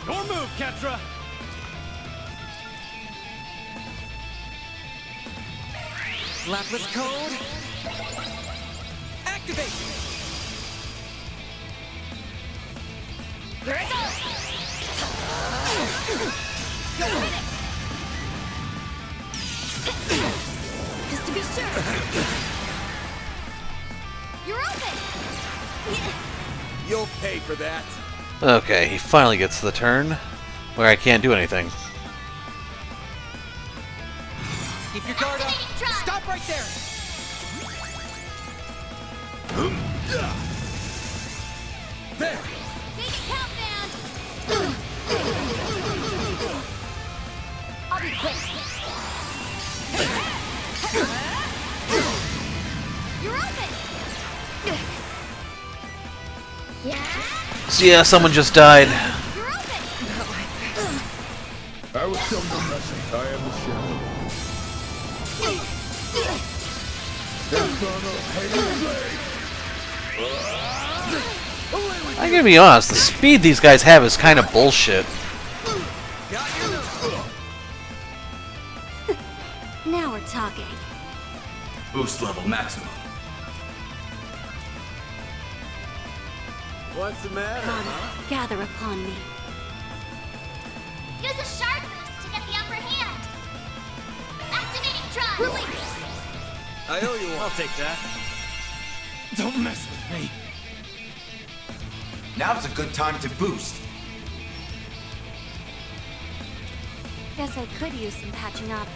Your move, Ketra! Lapis code. Activate. Here it goes. Go with it. Just to be sure. You're open. You'll pay for that. Okay, he finally gets to the turn where I can't do anything. Keep your guard up. Stop right there. There! Make it count, man. I'll be quick. You're open. So yeah, someone just died. You're open. I will show no mercy. I am the shadow. I'm gonna be honest, the speed these guys have is kind of bullshit. Now we're talking. Boost level maximum. What's the matter, huh? Gather upon me. Use a shark boost to get the upper hand. Activating drive. Release. I owe you one. I'll take that. Don't mess with me. Now's a good time to boost. Guess I could use some patching up.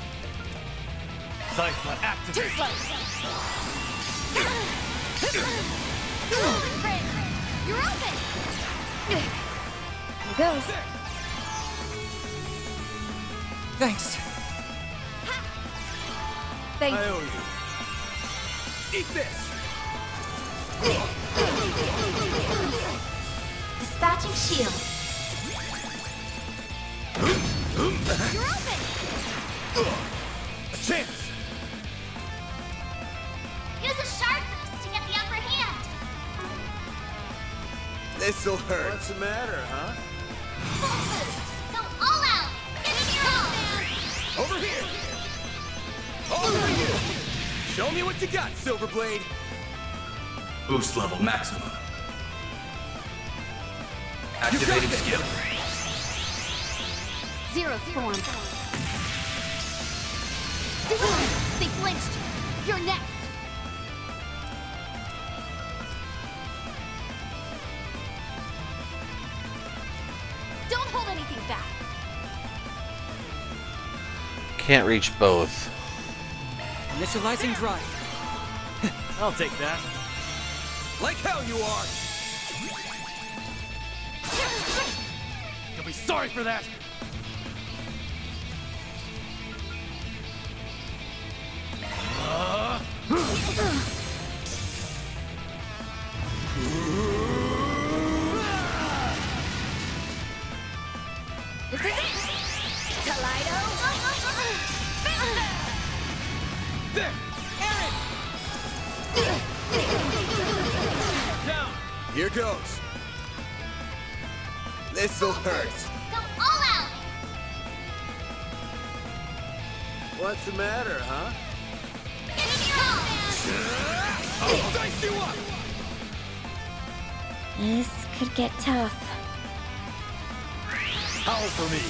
Cypher, activate. Too slow. You're open. Here goes. Thanks. Thank I you. owe you. Eat this! Dispatching shield. You're open! A chance! Use a sharp boost to get the upper hand. This'll hurt. What's the matter, huh? Full boost. Go all out. Give it your all. Over here! Over here! Show me what you got, Silverblade! Boost level maximum. Activating skill. Zero form. They flinched. You're next. Don't hold anything back. Can't reach both. Initializing drive. I'll take that. Like hell you are! You'll be sorry for that. This is it. Kaleido. There! Aaron! Down! Here goes. This'll hurt. Go all out. What's the matter, huh? Give it your all. I'll dice you up! This could get tough. Howl for me.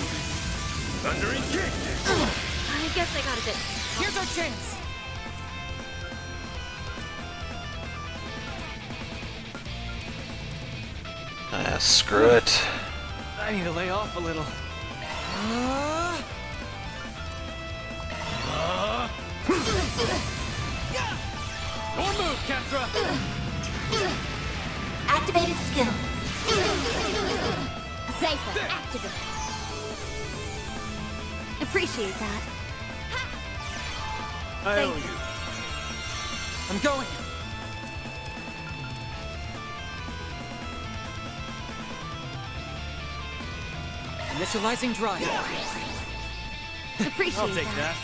Thundering kick. I guess I got a bit. Here's our chance! Ah, screw it. I need to lay off a little. Your move, Ketra! Activated skill. Zephyr, activate. Appreciate that. I owe you. I'm going. Initializing drive. Appreciate I'll take that.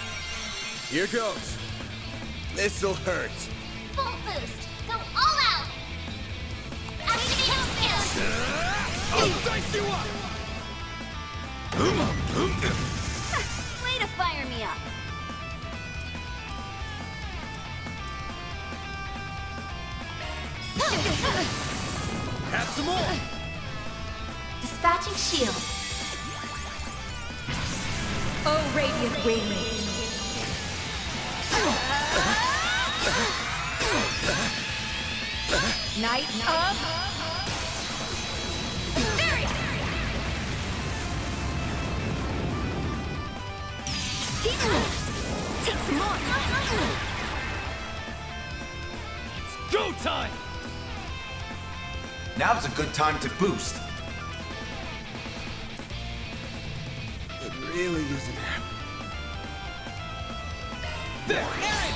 Here goes. This'll hurt. Full boost. Go all out. Activated skill. I'll dice you up! Way to fire me up. Have some more! Dispatching shield. Oh, radiant wings. Night up. Take some more. Go time! Now's a good time to boost. Could really use an app. There! Aaron!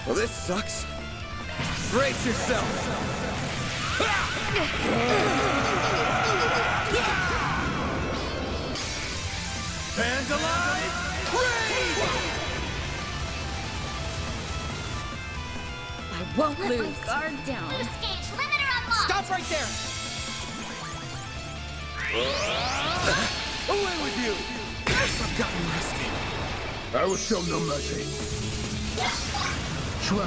Well, this sucks. Brace yourself! Vandalize! I won't Let lose. my guard down. Boost gauge limiter unlocked. Stop right there! Away with you! Guess I've gotten rusty. I will show no mercy. 12.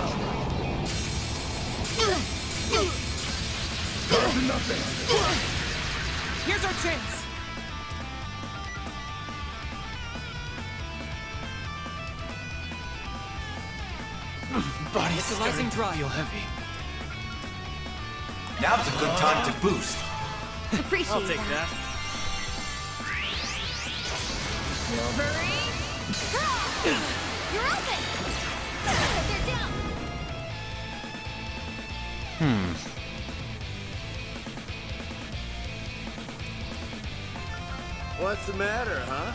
Down to nothing. Here's our chance! Body's Initializing drive. feel heavy. Now's a good time to boost. Appreciate I'll take that. Wolverine. You're open. They're down. What's the matter, huh?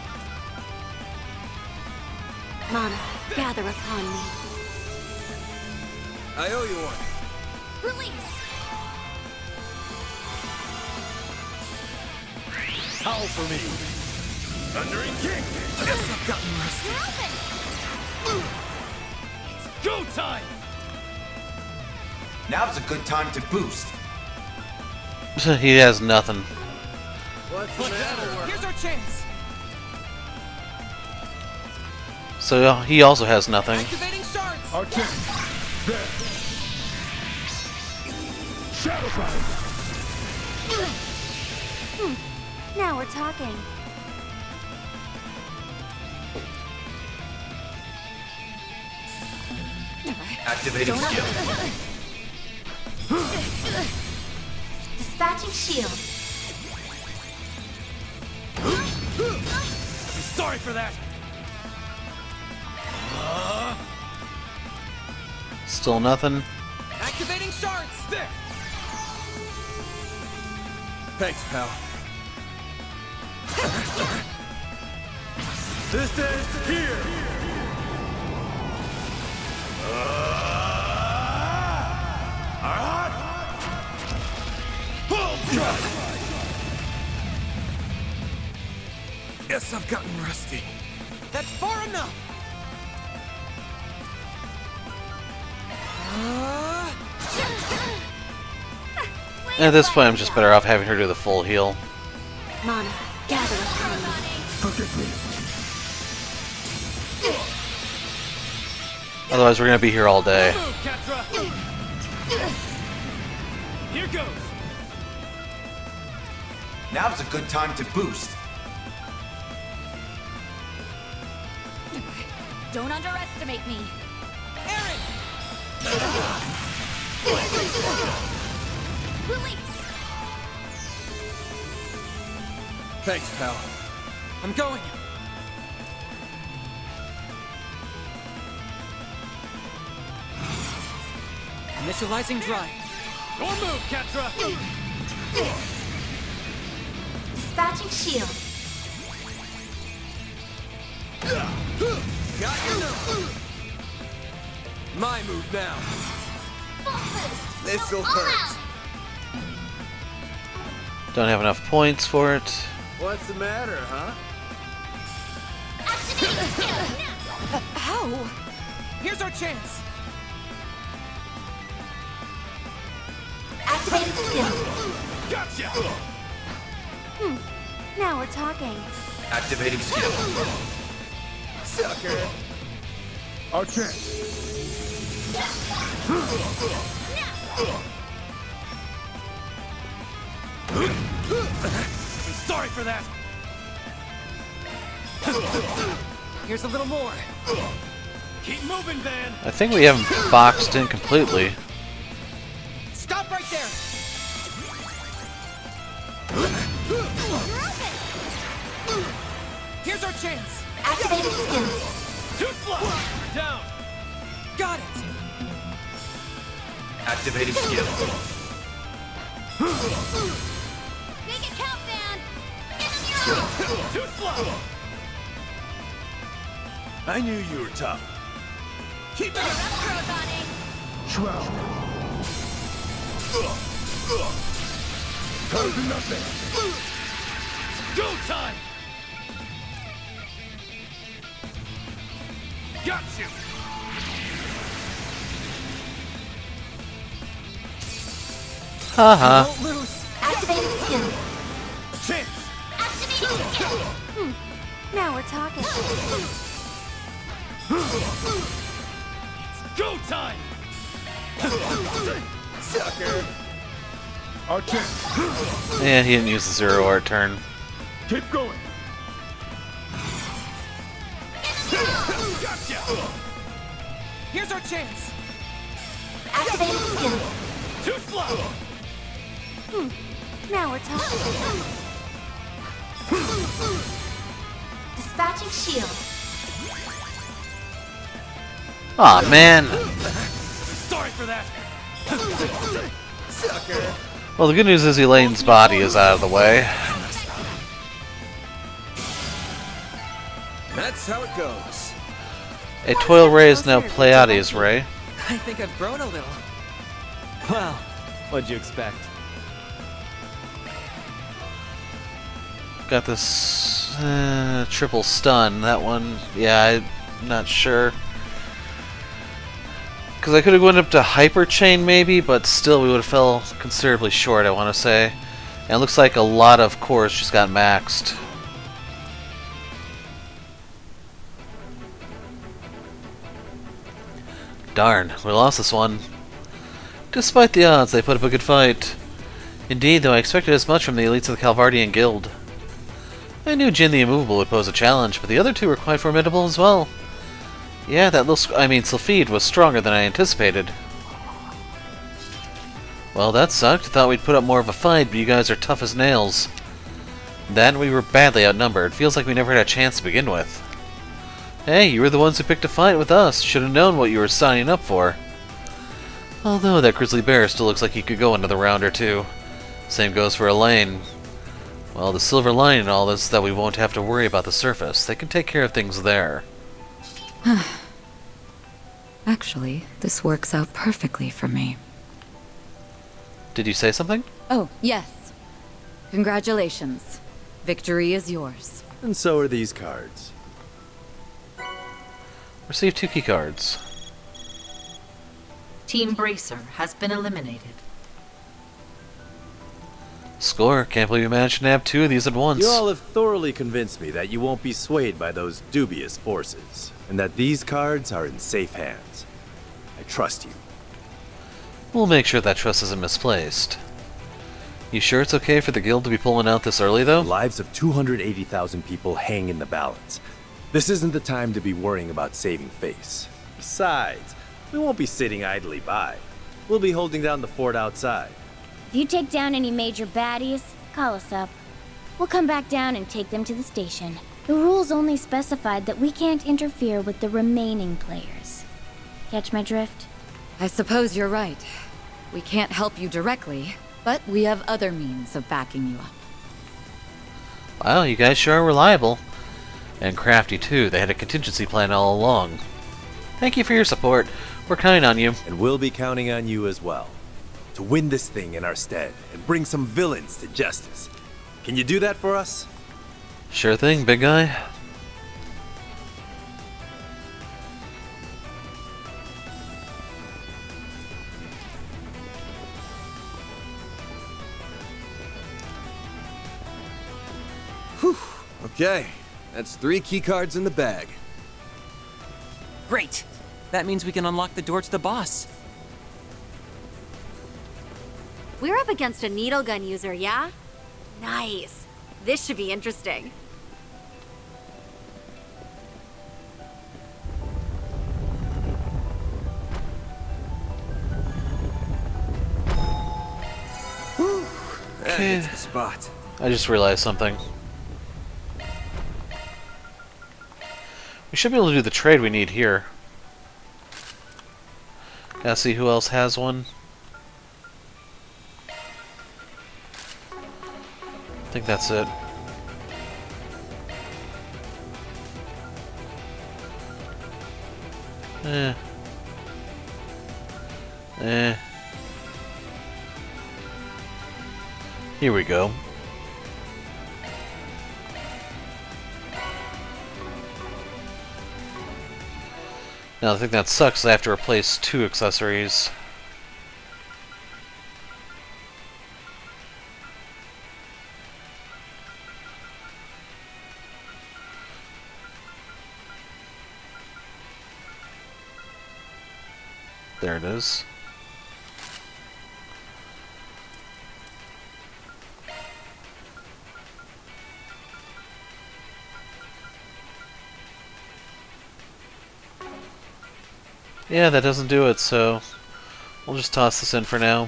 Mana, gather upon me. I owe you one. Release! Howl for me. Thundering kick. Guess I've gotten rusty. It's go time. Now's a good time to boost. He has nothing. What's the matter? Here's our chance. So he also has nothing. Activating shards. Arcane. There. Shadow Fire. Now we're talking. Activating skill. Dispatching shield. I'll be sorry for that. Still nothing. Activating shards. There. Thanks, pal. This is here. Guess I've gotten rusty. That's far enough. At this point, I'm just better off having her do the full heal. Mana, gather upon me. Forgive me. Otherwise, we're gonna be here all day. Move, Catra. Here goes. Now's a good time to boost. Don't underestimate me. Aaron. Release! Thanks, pal. I'm going. Initializing drive. Your move, Catra. Dispatching shield. Got your number. My move now. This'll hurt. Don't have enough points for it. What's the matter, huh? How? Here's our chance. Activating skill. Gotcha. Now we're talking. Activating skill. Sucker. Arcane. I'm sorry for that. Here's a little more. Keep moving, Van. I think we haven't boxed in completely. Stop right there. Here's our chance. Activating skill. Too slow. We're down. Got it. Activating skill. Make it count, Van. Give him your all. Too slow. I knew you were tough. Keep it up. Shroud. Turn to nothing. Go time. Got you. Haha. Won't lose. Activating skill. Chance. Activating skill. Now we're talking. Go time. Sucker. Arcane. And he didn't use the zero art turn. Keep going. Gotcha. Here's our chance. Activating skill. Too slow. Now we're talking. Dispatching shield. Aw, man. Sorry for that. Sucker. Well, the good news is Elaine's body is out of the way. That's how it goes. A toil ray is now Pleiades ray. I think I've grown a little. Well, what'd you expect? Got this triple stun. That one, yeah, I'm not sure. Because I could have gone up to Hyper Chain maybe, but still we would have fell considerably short, I want to say. And it looks like a lot of cores just got maxed. Darn, we lost this one. Despite the odds, they put up a good fight. Indeed, though I expected as much from the elites of the Calvardian Guild. I knew Jin the Immovable would pose a challenge, but the other two were quite formidable as well. Yeah, that little Sylphide was stronger than I anticipated. Well, that sucked. I thought we'd put up more of a fight, but you guys are tough as nails. Then we were badly outnumbered. Feels like we never had a chance to begin with. Hey, you were the ones who picked a fight with us. Should have known what you were signing up for. Although that grizzly bear still looks like he could go another round or two. Same goes for Elaine. Well, the silver lining in all this is that we won't have to worry about the surface. They can take care of things there. Actually, this works out perfectly for me. Did you say something? Oh, yes. Congratulations. Victory is yours. And so are these cards. Receive 2 key cards. Team Bracer has been eliminated. Score. Can't believe you managed to nab 2 of these at once. You all have thoroughly convinced me that you won't be swayed by those dubious forces, and that these cards are in safe hands. I trust you. We'll make sure that trust isn't misplaced. You sure it's okay for the guild to be pulling out this early, though? The lives of 280,000 people hang in the balance. This isn't the time to be worrying about saving face. Besides, we won't be sitting idly by. We'll be holding down the fort outside. If you take down any major baddies, call us up. We'll come back down and take them to the station. The rules only specified that we can't interfere with the remaining players. Catch my drift? I suppose you're right. We can't help you directly, but we have other means of backing you up. Wow, you guys sure are reliable. And crafty, too. They had a contingency plan all along. Thank you for your support. We're counting on you. And we'll be counting on you as well. To win this thing in our stead and bring some villains to justice. Can you do that for us? Sure thing, big guy. Whew. Okay. That's 3 key cards in the bag. Great! That means we can unlock the door to the boss. We're up against a needle gun user, yeah? Nice. This should be interesting. That's the spot. I just realized something. We should be able to do the trade we need here. Gotta see who else has one. I think that's it. Here we go. Now, the thing that sucks is I have to replace 2 accessories. There it is. Yeah, that doesn't do it, so we'll just toss this in for now.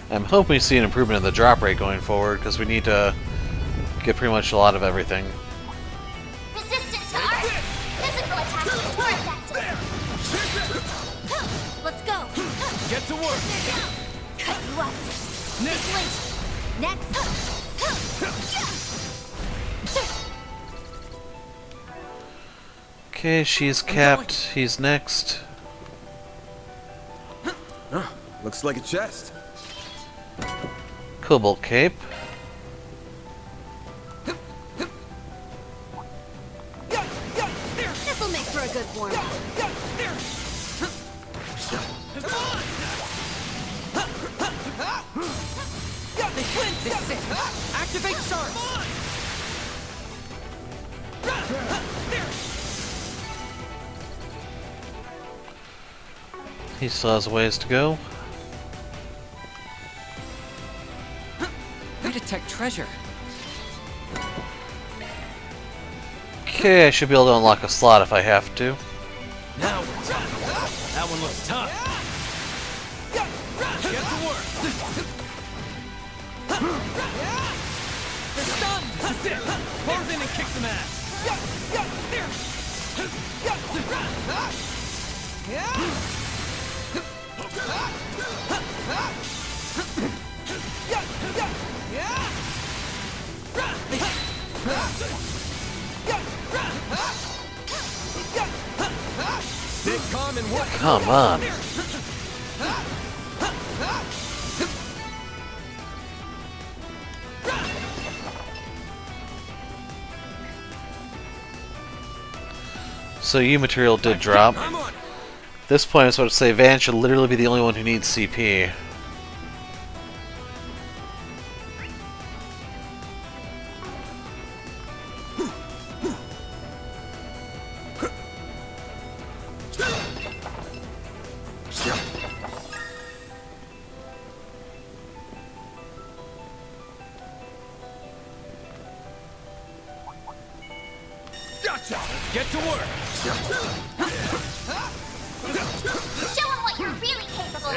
I'm hoping we see an improvement in the drop rate going forward, because we need to get pretty much a lot of everything. Resistant to art. Physical attacks more effective. Let's go. Get to work. Next. Okay, she's capped. He's next. Oh, looks like a chest. Cobalt cape. This'll make for a good warm-up. They flint! This is it! Activate sharks! He still has a ways to go. I detect treasure. Okay, I should be able to unlock a slot if I have to. Now we're talking. That one looks tough. Get to work. They're stunned. This is it. Close in and kick some ass. Stay calm and work. Come on. So U material did drop. At this point, I was about to say Van should literally be the only one who needs CP. Gotcha. Let's get to work. Show them what you're really capable of.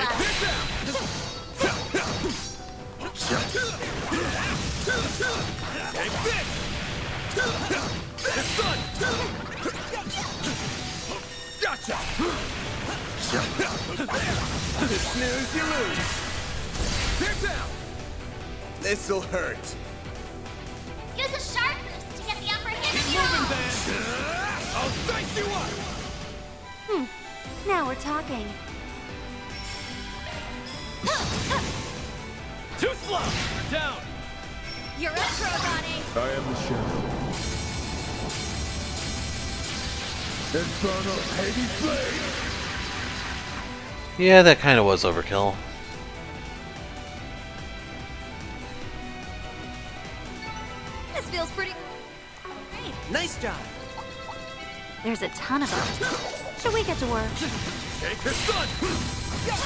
Take this. It's done. Gotcha. Snooze, you lose. They're down. This'll hurt. Use a sharp boost to get the upper hand Keep of your moving, own. Van. I'll dice you up. Now we're talking. Too slow. You're down. You're up, Rodney. I am the shadow. Infernal Hades Blade! Yeah, that kind of was overkill. This feels pretty great. Nice job. There's a ton of them. Should we get to work? Take this done. There's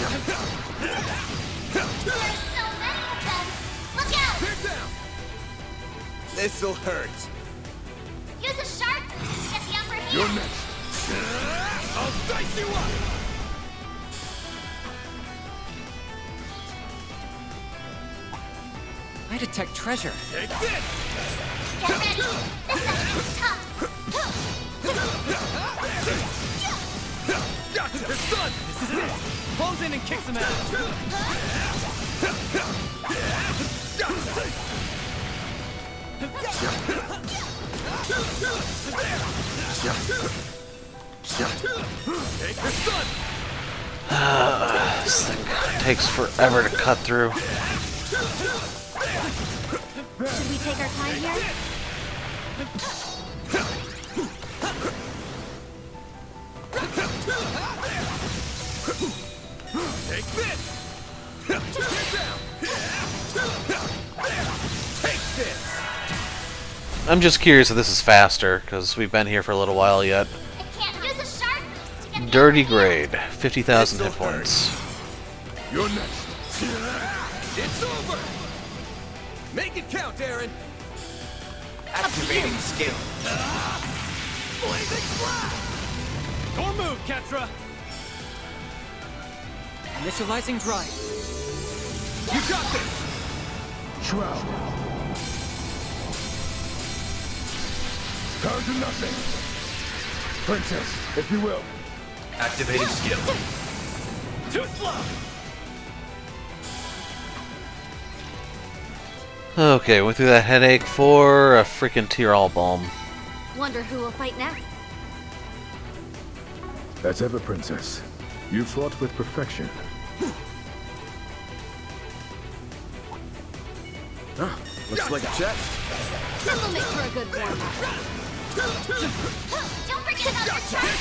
so many of them. Look out! They're down. This'll hurt. Use a sharp boost to get the upper hand. You're next. I'll dice you up. I detect treasure. Take this. Get ready. This section's tough. Gotcha. It's done. This is it. Close in and kick some ass. Gotcha. Take this done. This thing takes forever to cut through. Should we take our time here? Take this. Get down. Take this. I'm just curious if this is faster, because we've been here for a little while yet. I can't use a sharp boost to get the Dirty upper hand. grade, 50,000 hit points. You're next. It's over. Make it count, Aaron. Activating skill. Blazing blast. Your move, Ketra. Initializing drive. You got this. Shroud. Down to nothing. Princess, if you will. Activating skill. Too slow. Okay, went through that headache for a freaking Tyrol balm. Wonder who will fight next. As ever, Princess. You fought with perfection. Looks like a check. This'll make for a good warm-up. Don't forget about your charge.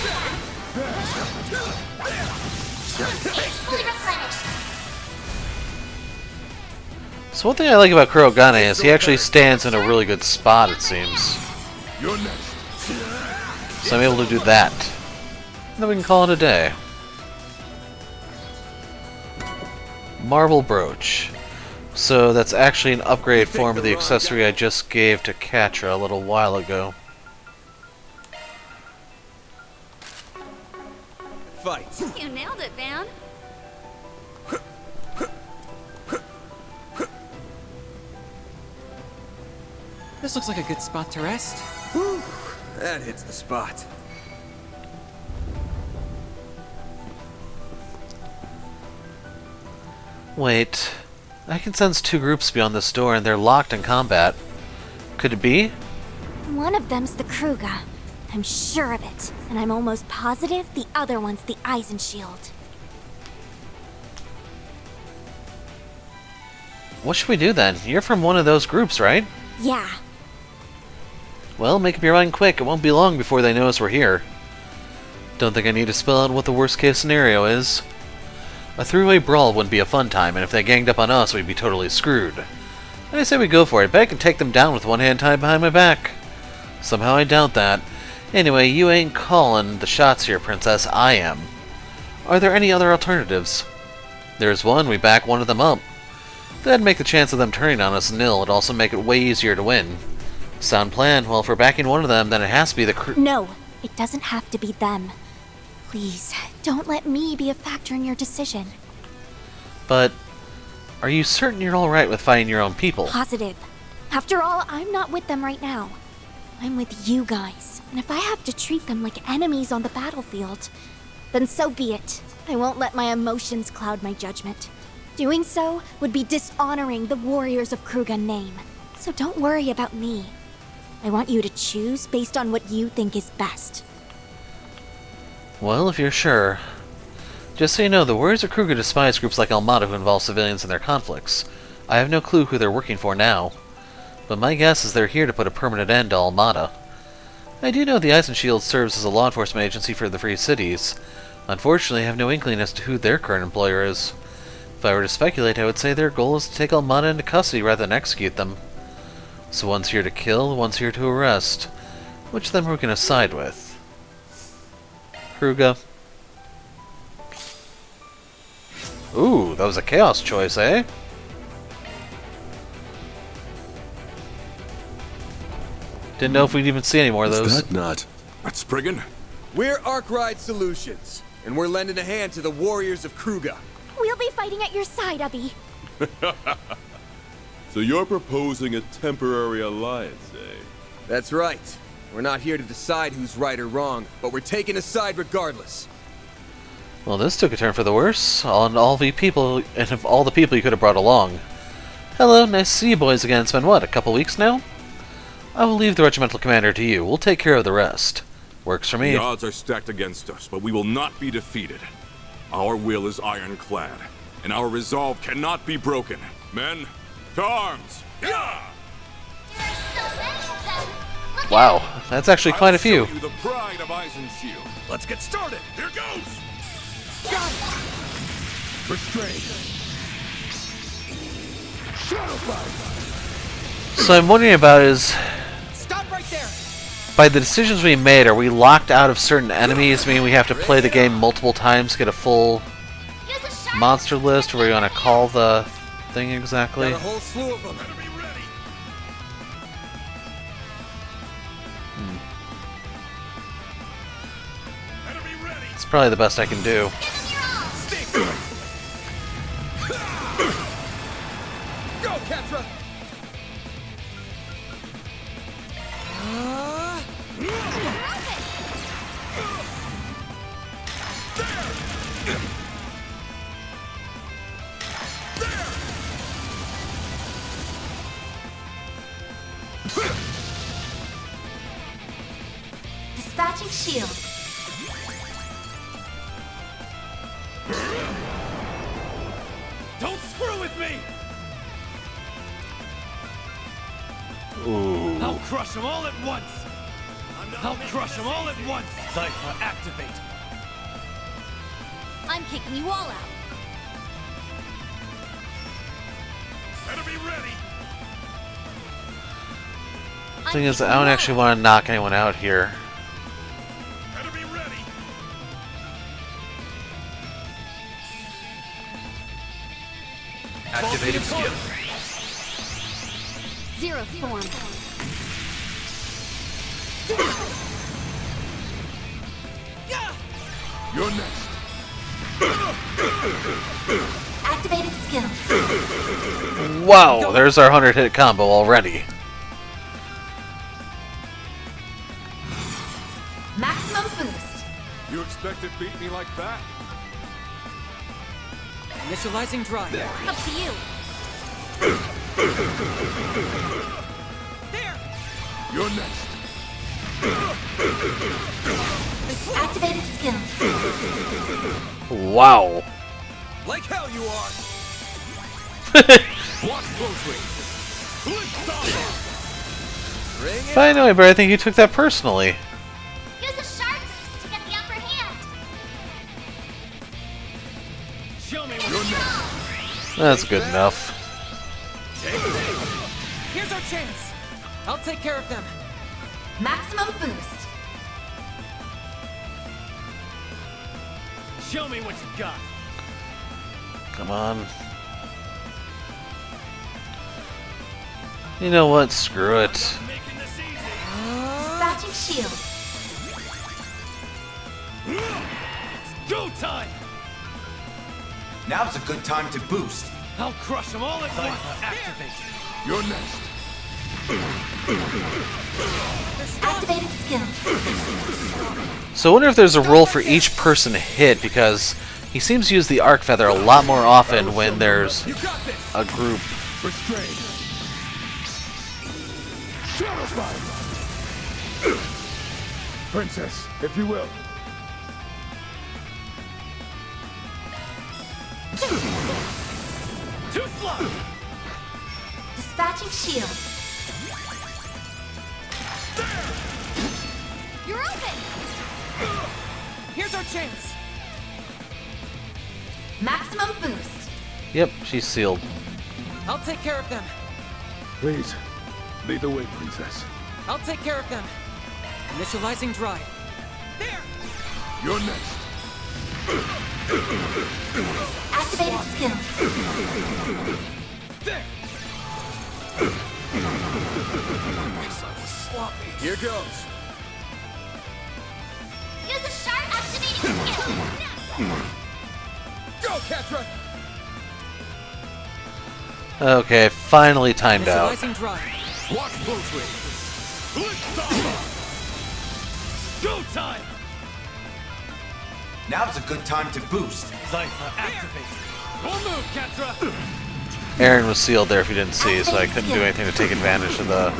It's fully replenished. So one thing I like about Kurogane is he actually stands in a really good spot, it seems. You're next. So I'm able to do that. And then we can call it a day. Marble brooch. So that's actually an upgrade form of the accessory I just gave to Katra a little while ago. Fight. You nailed it, Van. This looks like a good spot to rest. Whew, that hits the spot. Wait. I can sense two groups beyond this door and they're locked in combat. Could it be? One of them's the Ikaruga. I'm sure of it. And I'm almost positive the other one's the Eisenshield. What should we do then? You're from one of those groups, right? Yeah. Well, make up your mind quick. It won't be long before they notice we're here. Don't think I need to spell out what the worst case scenario is. A three-way brawl wouldn't be a fun time, and if they ganged up on us, we'd be totally screwed. I say we go for it, but I can take them down with one hand tied behind my back. Somehow I doubt that. Anyway, you ain't calling the shots here, Princess. I am. Are there any other alternatives? There's one. We back one of them up. That'd make the chance of them turning on us nil. It'd also make it way easier to win. Sound plan. Well, if we're backing one of them, then it has to be the No, it doesn't have to be them. Please, don't let me be a factor in your decision. But are you certain you're alright with fighting your own people? Positive. After all, I'm not with them right now. I'm with you guys. And if I have to treat them like enemies on the battlefield, then so be it. I won't let my emotions cloud my judgment. Doing so would be dishonoring the warriors of Ikaruga name. So don't worry about me. I want you to choose based on what you think is best. Well, if you're sure. Just so you know, the warriors of Ikaruga despise groups like Armada who involve civilians in their conflicts. I have no clue who they're working for now. But my guess is they're here to put a permanent end to Armada. I do know the Eisenshield serves as a law enforcement agency for the Free Cities. Unfortunately, I have no inkling as to who their current employer is. If I were to speculate, I would say their goal is to take Armada into custody rather than execute them. So one's here to kill, one's here to arrest. Which of them are we going to side with? Ikaruga. Ooh, that was a chaos choice, eh? Didn't know if we'd even see any more of those. Is that not? That's Spriggan? We're Arkride Solutions, and we're lending a hand to the warriors of Ikaruga. We'll be fighting at your side, Ubby. So you're proposing a temporary alliance, eh? That's right. We're not here to decide who's right or wrong, but we're taking a side regardless. Well, this took a turn for the worse. On all the people, and of all the people you could have brought along. Hello, nice to see you boys again. It's been what, a couple weeks now? I will leave the regimental commander to you. We'll take care of the rest. Works for me. The odds are stacked against us, but we will not be defeated. Our will is ironclad, and our resolve cannot be broken. Men, to arms! Yeah! Wow, that's actually quite a few. I'll show you the pride of Eisenshield. Let's get started. Here goes. Restraint. So I'm wondering about is, Stop right there. by the decisions we made, are we locked out of certain enemies? Meaning we have to play the game multiple times to get a full monster list, or are we going to call the thing exactly? Got a whole slew of them. It's probably the best I can do. Go, Katra! Dispatching shield. Don't screw with me! Ooh. I'll crush them all at once! I'll crush them all at once! Cypher, activate! I'm kicking you all out. Better be ready! Thing is, I don't actually want to knock anyone out here. Better be ready! Activating skill. Zero form. You're next. Activating skill. Wow, there's our 100-hit combo already. Maximum boost. You expect to beat me like that? Initializing drive. Up to you. There! You're next. Activating skill. Wow. Like hell you are! Watch closely. If I know it, but I think you took that personally. Use a sharp boost to get the upper hand. Show me You're next. That's good enough. Here's our chance. I'll take care of them. Maximum boost. Show me what you got! Come on. You know what? Screw it. Making this easy! Dispatching shield. It's go time! Now's a good time to boost. I'll crush them all at once! Activate! You're next. Activating skill. So I wonder if there's a role for each person hit, because he seems to use the arc feather a lot more often when there's a group. Restrain. Shadow Fire. Princess, if you will. Too slow! Dispatching shield. You're open. Here's our chance. Maximum boost. Yep, she's sealed. I'll take care of them. Please, lead the way, Princess. I'll take care of them. Initializing drive. There! You're next. Activating skill. There! Here goes. Use a sharp activating skill. Go, Ketra! Okay, finally timed out. Initializing drive. Watch closely! Go time! Now's a good time to boost. Cypher, activate! We'll move, Ketra! Aaron was sealed there if you didn't see, so I couldn't do anything to take advantage of the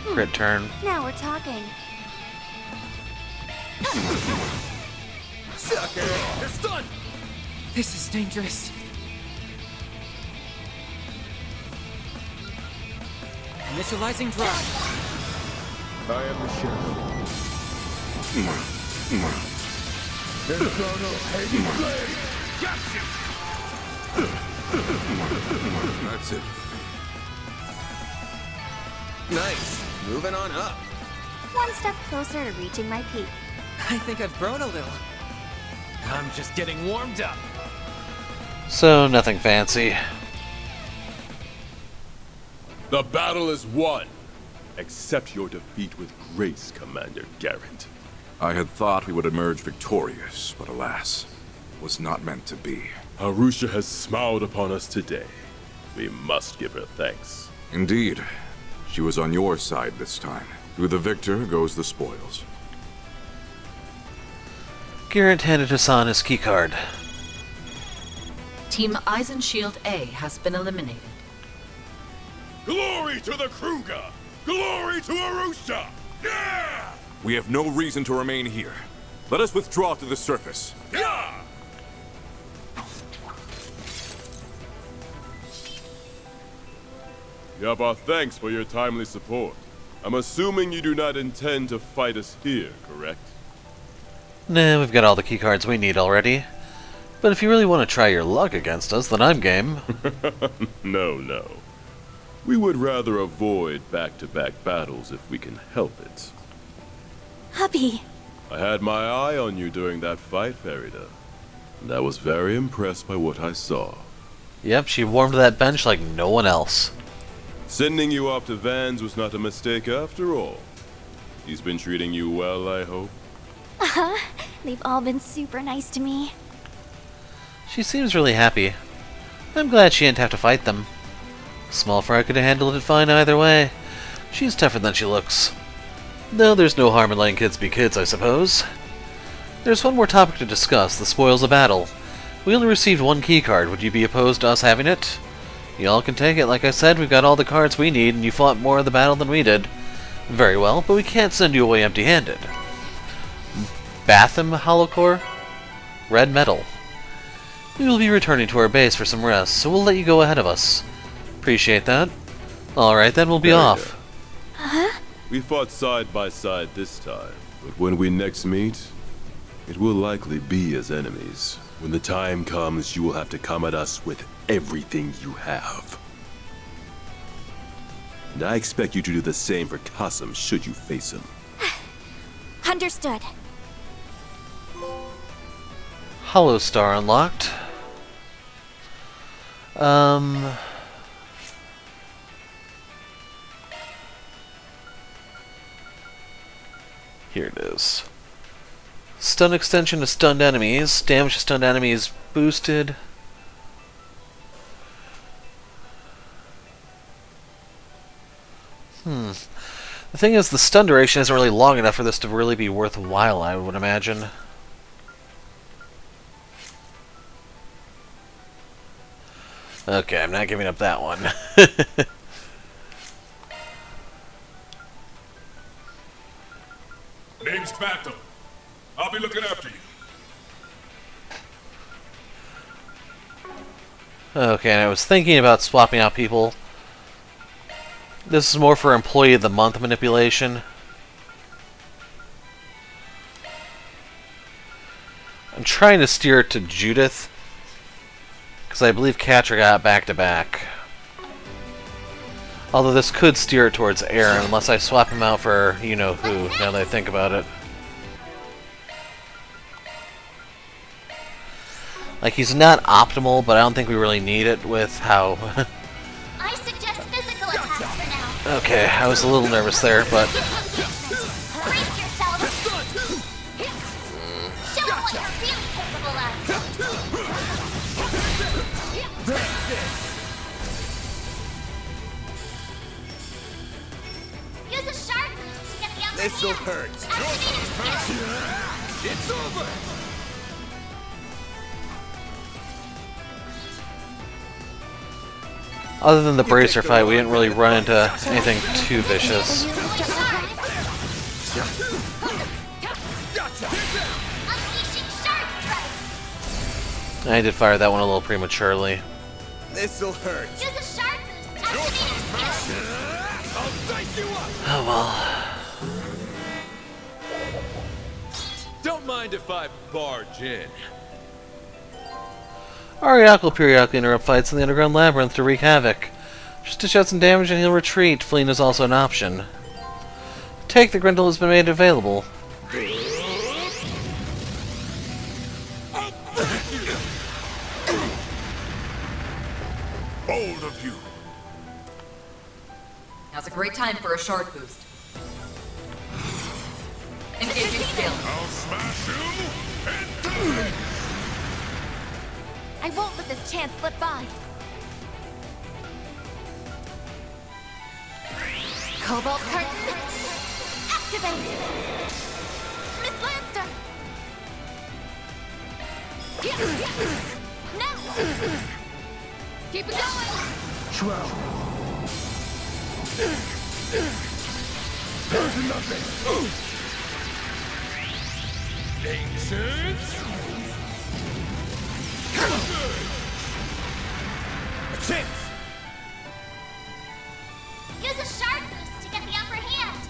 crit turn. Now we're talking. Sucker! They're stunned! This is dangerous. Initializing drive. I am the shadow. Infernal Hades Blade! Got you! That's it. Nice. Moving on up. One step closer to reaching my peak. I think I've grown a little. I'm just getting warmed up. So, nothing fancy. The battle is won. Accept your defeat with grace, Commander Garrett. I had thought we would emerge victorious, but alas, was not meant to be. Arusha has smiled upon us today. We must give her thanks. Indeed. She was on your side this time. To the victor goes the spoils. Garrett handed Hassan his keycard. Team Eisenshield A has been eliminated. Glory to the Kruga! Glory to Arusha! Yeah! We have no reason to remain here. Let us withdraw to the surface. Yeah! You have our thanks for your timely support. I'm assuming you do not intend to fight us here, correct? Nah, we've got all the keycards we need already. But if you really want to try your luck against us, then I'm game. No. We would rather avoid back-to-back battles if we can help it. Hubby. I had my eye on you during that fight, Farida. And I was very impressed by what I saw. Yep, she warmed that bench like no one else. Sending you off to Vans was not a mistake after all. He's been treating you well, I hope? Uh-huh. They've all been super nice to me. She seems really happy. I'm glad she didn't have to fight them. Small fry could have handled it fine either way. She's tougher than she looks. Though there's no harm in letting kids be kids, I suppose. There's one more topic to discuss, the spoils of battle. We only received one keycard. Would you be opposed to us having it? Y'all can take it. Like I said, we've got all the cards we need, and you fought more of the battle than we did. Very well, but we can't send you away empty-handed. Batham Holocore? Red metal. We will be returning to our base for some rest, so we'll let you go ahead of us. Appreciate that. Alright, then we'll be off. Huh? We fought side by side this time, but when we next meet, it will likely be as enemies. When the time comes, you will have to come at us with everything you have. And I expect you to do the same for Qasim should you face him. Understood. Hollow Star unlocked. Here it is. Stun extension to stunned enemies. Damage to stunned enemies boosted. The thing is, the stun duration isn't really long enough for this to really be worthwhile, I would imagine. Okay, I'm not giving up that one. Name's Phantom. I'll be looking after you. Okay, and I was thinking about swapping out people. This is more for Employee of the Month manipulation. I'm trying to steer it to Judith, because I believe Catra got back-to-back. Although this could steer it towards Aaron, unless I swap him out for you-know-who, now that I think about it. Like, he's not optimal, but I don't think we really need it with how... I suggest physical attacks for now. Okay, I was a little nervous there, but... Brace yourself. Show them what you're really capable of. Use a sharp boost to get the upper This'll hand. hurt. It's over! Other than the bracer fight, we didn't really run into anything too vicious. I did fire that one a little prematurely. This'll hurt. Use a sharp boost. I'll dice you up! Oh well. Don't mind if I barge in. Ariak will periodically interrupt fights in the underground labyrinth to wreak havoc. Just to show some damage and he'll retreat. Fleeing is also an option. Take the Grendel has been made available. Bold of you. Now's a great time for a shard boost. Engaging skill. I'll smash you and I won't let this chance slip by. Cobalt curtain. Activate. Miss Lanster. Now. Keep it going. Shroud. Ancient. A chance. Use a shark boost to get the upper hand.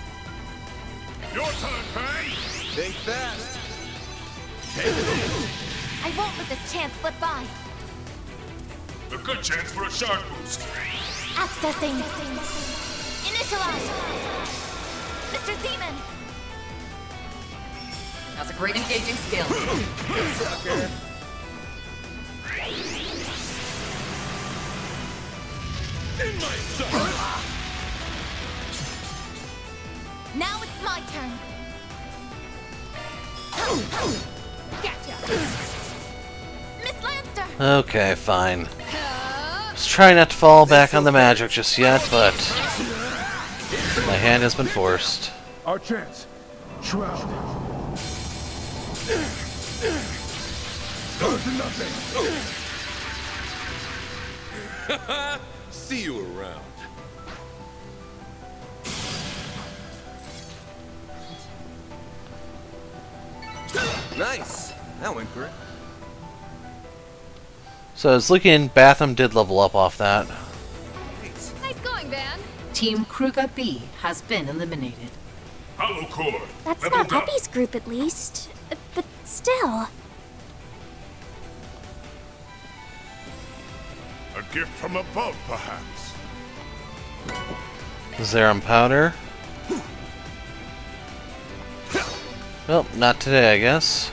Your turn, Fang! Think fast. I won't let this chance slip by. A good chance for a shark boost. Accessing. Initialize. Mr. Zeman. That's a great engaging skill. Sucker. In my sight. Now it's my turn. Gotcha. Miss Lanster. Okay, fine. Just try not to fall back on the magic just yet, but my hand has been forced. Our chance. Shroud. Go to nothing. See you around. Nice. That went great. So I was looking, Batham did level up off that. Nice going, Van. Team Kruga B has been eliminated. Hollow core. That's Leveled not up. Epi's group, at least. But still. A gift from above, perhaps. Zerum powder. Well, not today, I guess.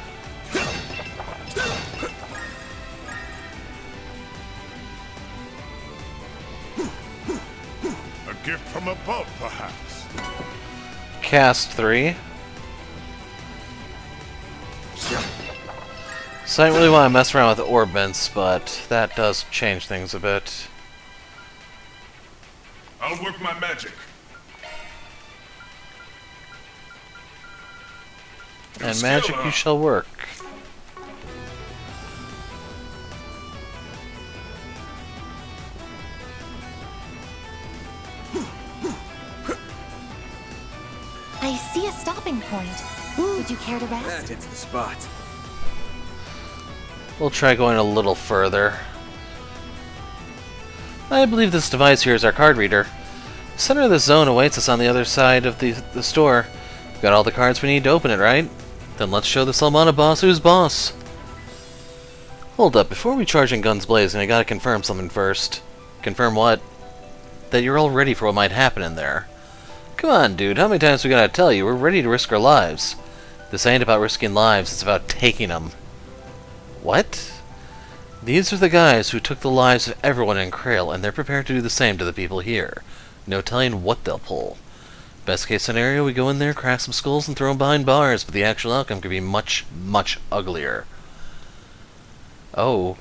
A gift from above, perhaps. Cast 3. So I don't really want to mess around with orbits, but that does change things a bit. I'll work my magic. And magic you shall work. I see a stopping point. Would you care to That rest? hits the spot. We'll try going a little further. I believe this device here is our card reader. The center of the zone awaits us on the other side of the store. We've got all the cards we need to open it, right? Then let's show the Salmana boss who's boss. Hold up, before we charge in guns blazing, I gotta confirm something first. Confirm what? That you're all ready for what might happen in there. Come on, dude, how many times we gotta tell you? We're ready to risk our lives. This ain't about risking lives, it's about taking them. What? These are the guys who took the lives of everyone in Krail, and they're prepared to do the same to the people here. No telling what they'll pull. Best case scenario, we go in there, crack some skulls, and throw them behind bars, but the actual outcome could be much, much uglier. Oh.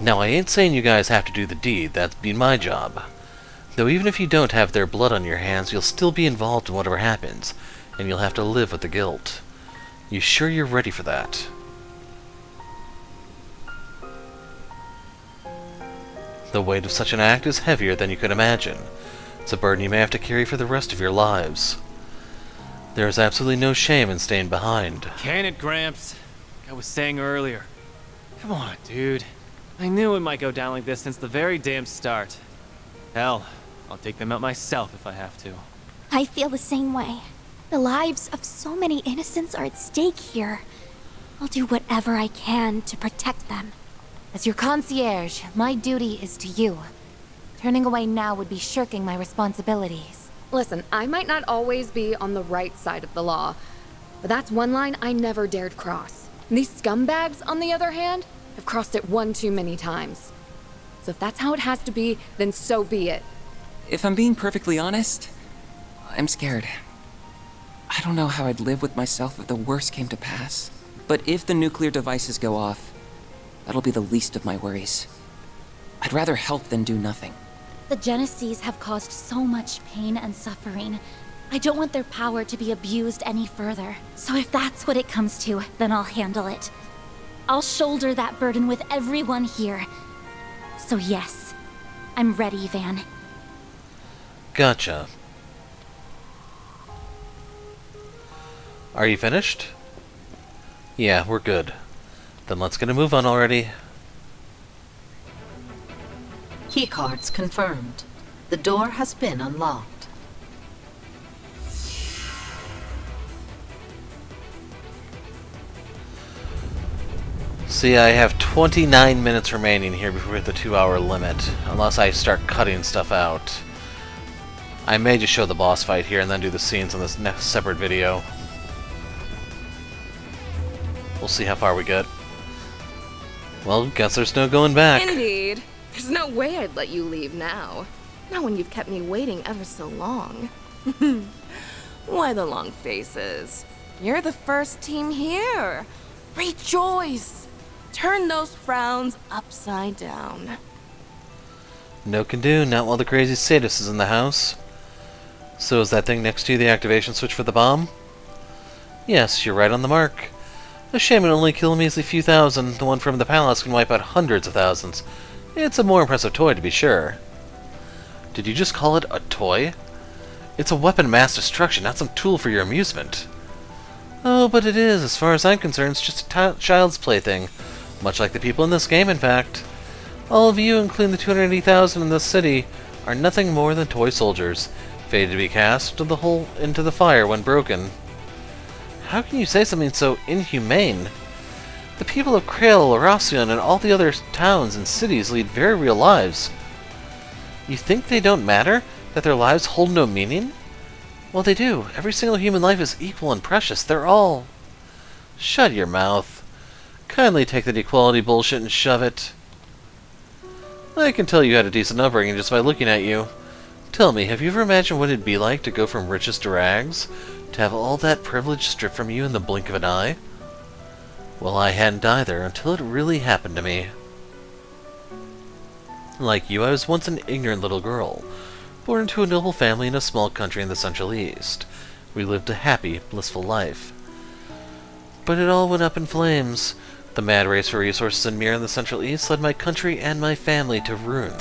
Now, I ain't saying you guys have to do the deed, that'd be my job. Though even if you don't have their blood on your hands, you'll still be involved in whatever happens, and you'll have to live with the guilt. You sure you're ready for that? The weight of such an act is heavier than you could imagine. It's a burden you may have to carry for the rest of your lives. There is absolutely no shame in staying behind. Can it, Gramps? Like I was saying earlier. Come on, dude. I knew it might go down like this since the very damn start. Hell, I'll take them out myself if I have to. I feel the same way. The lives of so many innocents are at stake here. I'll do whatever I can to protect them. As your concierge, my duty is to you. Turning away now would be shirking my responsibilities. Listen, I might not always be on the right side of the law, but that's one line I never dared cross. These scumbags, on the other hand, have crossed it one too many times. So if that's how it has to be, then so be it. If I'm being perfectly honest, I'm scared. I don't know how I'd live with myself if the worst came to pass. But if the nuclear devices go off, that'll be the least of my worries. I'd rather help than do nothing. The Genesees have caused so much pain and suffering. I don't want their power to be abused any further. So if that's what it comes to, then I'll handle it. I'll shoulder that burden with everyone here. So yes, I'm ready, Van. Gotcha. Are you finished? Yeah, we're good. Then let's get a move on already. Keycards confirmed. The door has been unlocked. See, I have 29 minutes remaining here before we hit the 2-hour limit, unless I start cutting stuff out. I may just show the boss fight here and then do the scenes in this next separate video. We'll see how far we get. Well, guess there's no going back. Indeed. There's no way I'd let you leave now. Not when you've kept me waiting ever so long. Why the long faces? You're the first team here. Rejoice! Turn those frowns upside down. No can do, not while the crazy sadist is in the house. So is that thing next to you the activation switch for the bomb? Yes, you're right on the mark. A shame it only killed a measly few thousand. The one from the palace can wipe out hundreds of thousands. It's a more impressive toy, to be sure. Did you just call it a toy? It's a weapon of mass destruction, not some tool for your amusement. Oh, but it is. As far as I'm concerned, it's just a child's plaything. Much like the people in this game, in fact. All of you, including the 280,000 in this city, are nothing more than toy soldiers, fated to be cast into the fire when broken. How can you say something so inhumane? The people of Krail, Erasion, and all the other towns and cities lead very real lives. You think they don't matter? That their lives hold no meaning? Well, they do. Every single human life is equal and precious. They're all... Shut your mouth. Kindly take that equality bullshit and shove it. I can tell you had a decent upbringing just by looking at you. Tell me, have you ever imagined what it'd be like to go from riches to rags? To have all that privilege stripped from you in the blink of an eye? Well, I hadn't either, until it really happened to me. Like you, I was once an ignorant little girl, born into a noble family in a small country in the Central East. We lived a happy, blissful life. But it all went up in flames. The mad race for resources in Mir in the Central East led my country and my family to ruin.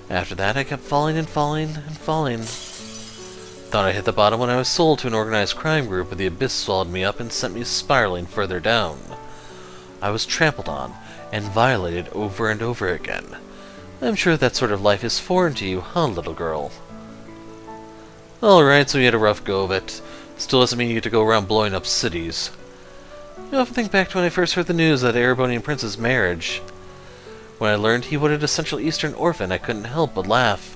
After that, I kept falling and falling and falling. Thought I hit the bottom when I was sold to an organized crime group, but the abyss swallowed me up and sent me spiraling further down. I was trampled on and violated over and over again. I'm sure that sort of life is foreign to you, huh, little girl? Alright, so you had a rough go of it. Still doesn't mean you get to go around blowing up cities. I often think back to when I first heard the news of that Erebonian prince's marriage. When I learned he wanted a Central Eastern orphan, I couldn't help but laugh.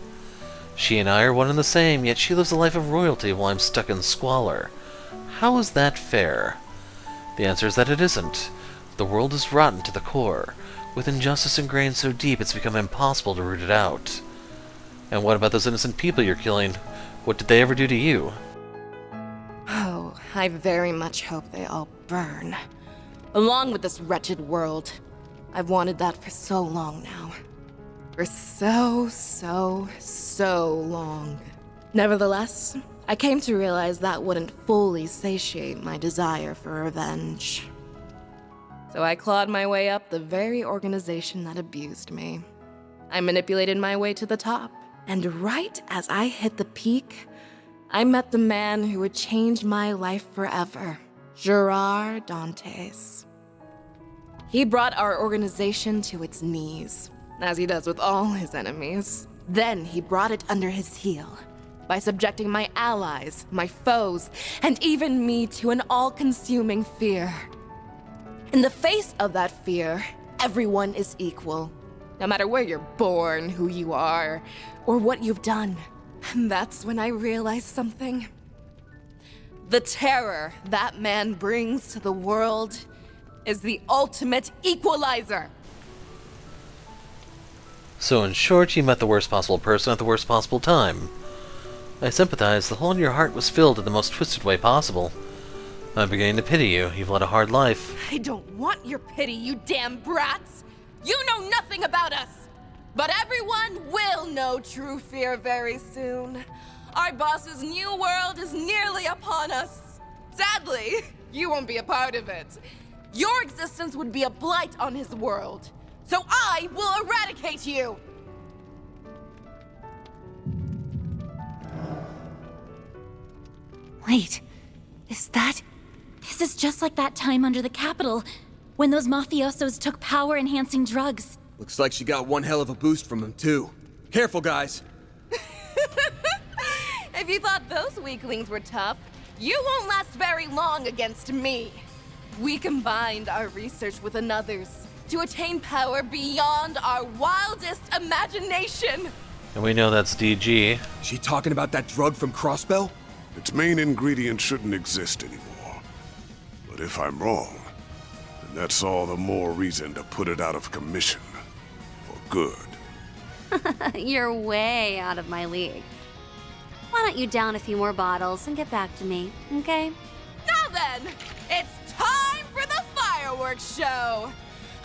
She and I are one and the same, yet she lives a life of royalty while I'm stuck in squalor. How is that fair? The answer is that it isn't. The world is rotten to the core, with injustice ingrained so deep it's become impossible to root it out. And what about those innocent people you're killing? What did they ever do to you? Oh, I very much hope they all burn. Along with this wretched world. I've wanted that for so long now. For so long. Nevertheless, I came to realize that wouldn't fully satiate my desire for revenge. So I clawed my way up the very organization that abused me. I manipulated my way to the top, and right as I hit the peak, I met the man who would change my life forever, Gerard Dantes. He brought our organization to its knees, as he does with all his enemies. Then he brought it under his heel, by subjecting my allies, my foes, and even me to an all-consuming fear. In the face of that fear, everyone is equal, no matter where you're born, who you are, or what you've done. And that's when I realized something. The terror that man brings to the world is the ultimate equalizer. So in short, you met the worst possible person at the worst possible time. I sympathize. The hole in your heart was filled in the most twisted way possible. I'm beginning to pity you. You've led a hard life. I don't want your pity, you damn brats! You know nothing about us! But everyone will know true fear very soon. Our boss's new world is nearly upon us. Sadly, you won't be a part of it. Your existence would be a blight on his world. So I will eradicate you! Wait, This is just like that time under the Capitol, when those mafiosos took power-enhancing drugs. Looks like she got one hell of a boost from them, too. Careful, guys. If you thought those weaklings were tough, you won't last very long against me. We combined our research with another's to attain power beyond our wildest imagination. And we know that's DG. She talking about that drug from Crossbell? Its main ingredient shouldn't exist anymore. But if I'm wrong, then that's all the more reason to put it out of commission. For good. You're way out of my league. Why don't you down a few more bottles and get back to me, okay? Now then, it's time for the fireworks show!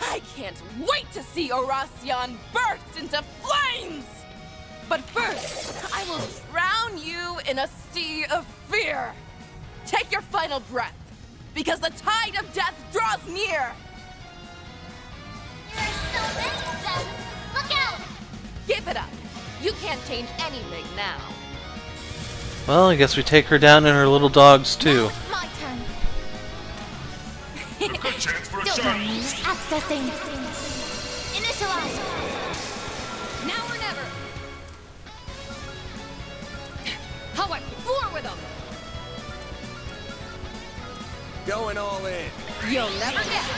I can't wait to see Oracion burst into flames! But first, I will drown you in a sea of fear. Take your final breath, because the tide of death draws near! There are so many of them! Look out! Give it up. You can't change anything now. Well, I guess we take her down and her little dogs, too. My turn. A good chance for a Don't shot. Accessing. Initialize. Now or never. How I floor with them. Going all in. You'll never get it.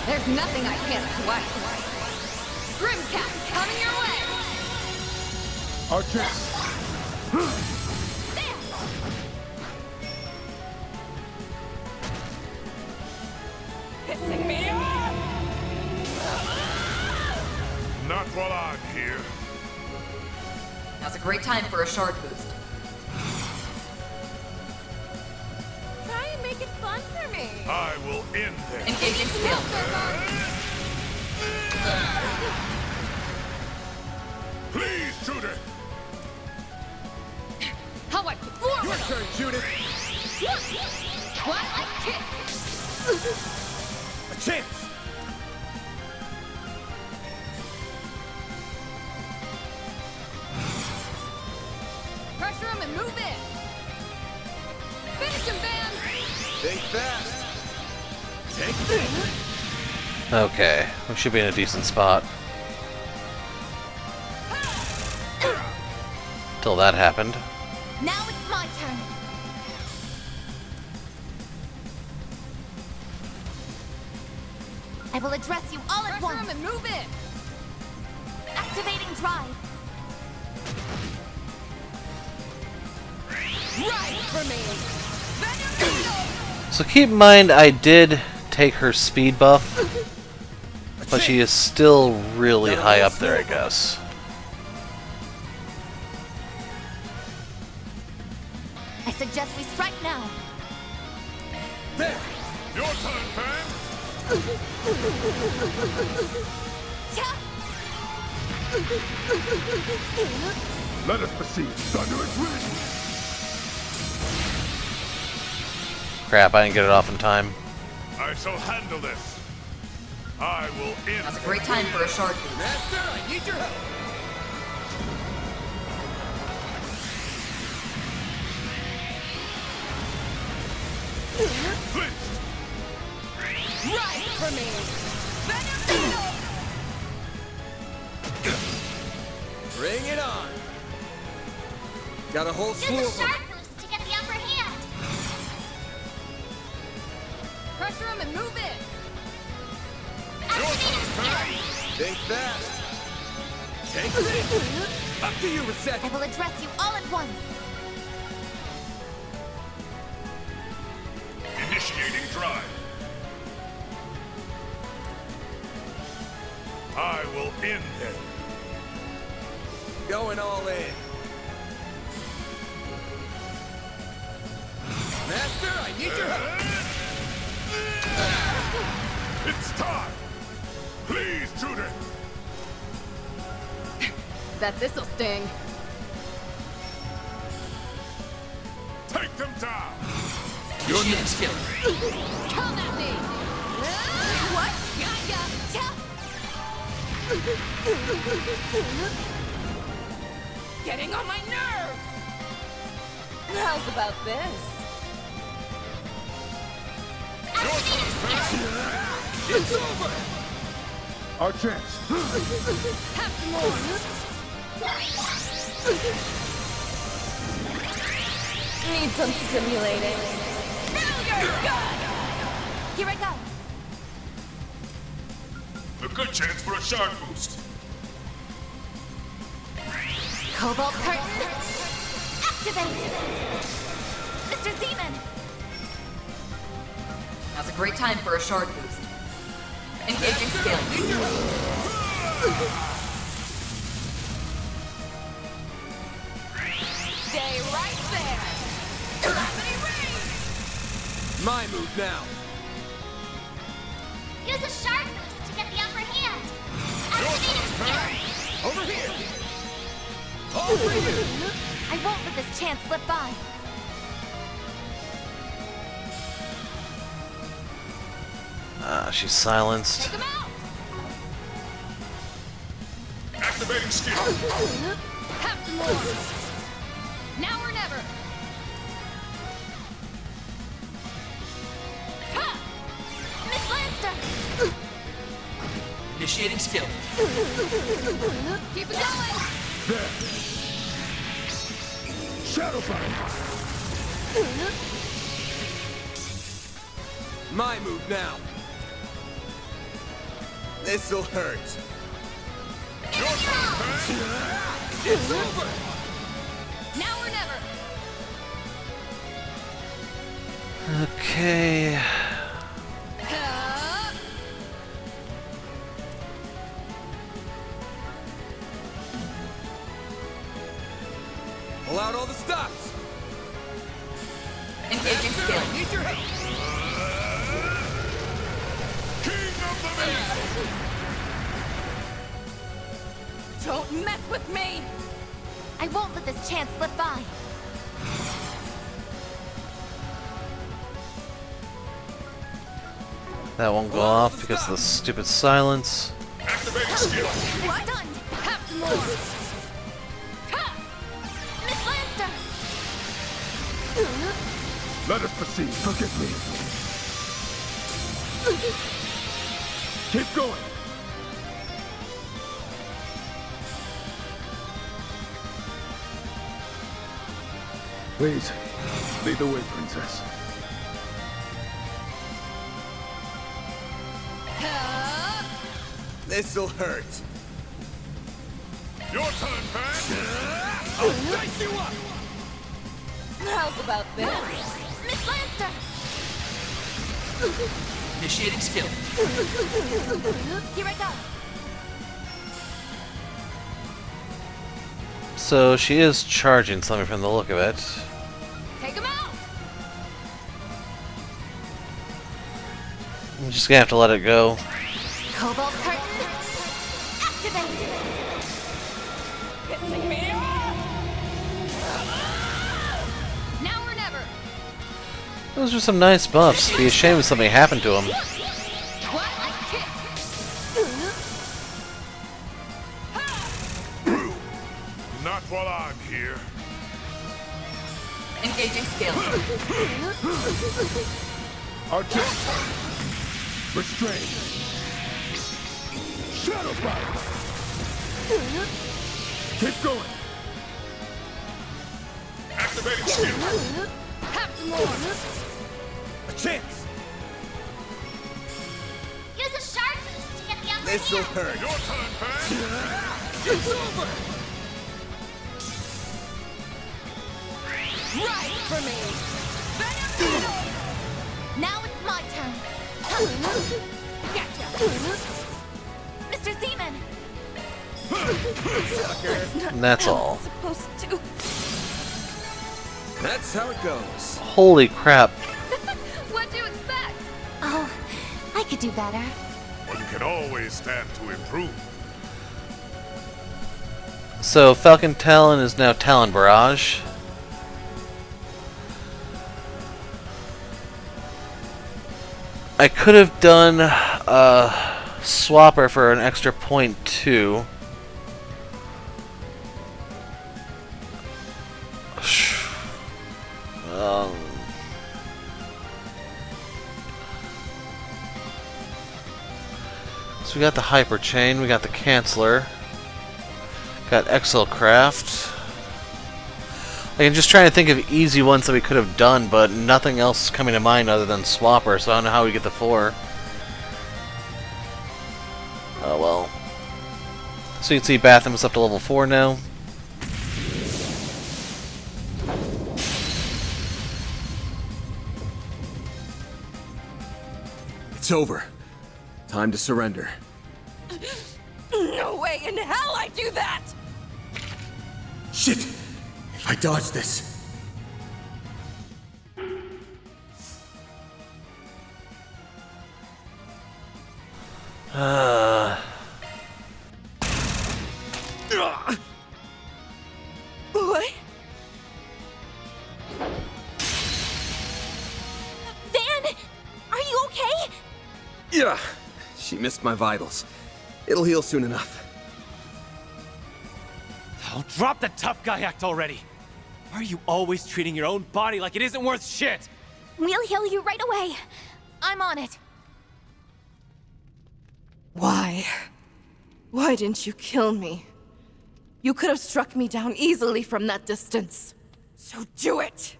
There's nothing I can't swipe. Grimcat, coming your way. Archer. Pissing me off! Not while I'm here. Now's a great time for a shard boost. Try and make it fun for me. I will end this. Engaging skill. Please, Judith. How I floor Your with them. turn, Judith. What I kick. A chance. Pressure him and move in. Finish him, Van. Think fast. Take this. Okay, we should be in a decent spot. Till that happened. Now it's my turn. I will address you all at Pressure him once. and move in. Activating drive. Right for me. So keep in mind, I did take her speed buff, but she is still really high up there, I guess. I suggest we strike now. There. Your turn, Fang. Let us proceed. Thunder is ready. Crap, I didn't get it off in time. I shall handle this. I will end. Now's a great time for a shard boost. Master, I need your help. Flinched. Right for me. Bring it on. Got a whole Use slew the of them. sharp boost to get the upper hand. Pressure him and move in. Activating skill. Think fast. Take this. Up to you, Reset. I will address you all at once. Initiating drive. I will end it. Going all in. Master, I need your help. It's time. Please, Judith. Bet this'll sting. Take them down. Your next skill. Come at me. What? Getting on my nerves. How's about this? It's over! Our chance. Have some more! Need some stimulating. Now you're good! Here I go. A good chance for a shard boost. Cobalt curtain. Activate. Mr. Zeman. Now's a great time for a shard boost. Engaging skill. Stay right there! Gravity ring! My move now. Use a shard boost to get the upper hand. Activating skill. Over here! All for you! I won't let this chance slip by. She's silenced. Take him out! Activating skill. Have some more! Now or never! Ha! Miss Lancer. Initiating skill. Keep it going! There. Shadowfire. My move now. This'll hurt. It's over! Now or never! Okay. Pull out all the stops. Engaging skill. Need your help. King of the Mist. Don't mess with me! I won't let this chance slip by. That won't go off because of the stupid silence. Activating skill. What? Done! Have some more! Ha! Miss Lancer. Let us proceed. Forgive me. Keep going. Please, lead the way, Princess. This'll hurt. Your turn, Pan. I'll dice you up. How's about this? Miss Lancer. Initiating skill. Here I go. So she is charging something from the look of it. Take him out! I'm just gonna have to let it go. Cobalt curtain. Activate. Pissing me off! Now or never! Those are some nice buffs. Be a shame if something happened to him. What a kick! Not while I'm here. Engaging skill. Our turn. Restrain. Shadowfire. Keep going. Activating skill. Have some more! A chance. Use a shard boost to get the upper This'll hand. hurt. Your turn, Pan. It's over. Right for me! Now it's my turn. Gotcha! Mr. Zeman. And that's all. Supposed to. That's how it goes. Holy crap. What'd you expect? Oh, I could do better. One can always stand to improve. So Falcon Talon is now Talon Barrage. I could have done Swapper for an extra point too. So we got the Hyper Chain, we got the Canceller, got Exilcraft. I'm just trying to think of easy ones that we could have done, but nothing else coming to mind other than Swapper, so I don't know how we get the 4. Oh well. So you can see Batham is up to level 4 now. It's over. Time to surrender. No way in hell I do that! Shit! If I dodge this... What? Van! Are you okay? Yeah, she missed my vitals. It'll heal soon enough. Oh, drop the tough guy act already! Why are you always treating your own body like it isn't worth shit? We'll heal you right away. I'm on it. Why? Why didn't you kill me? You could have struck me down easily from that distance. So do it!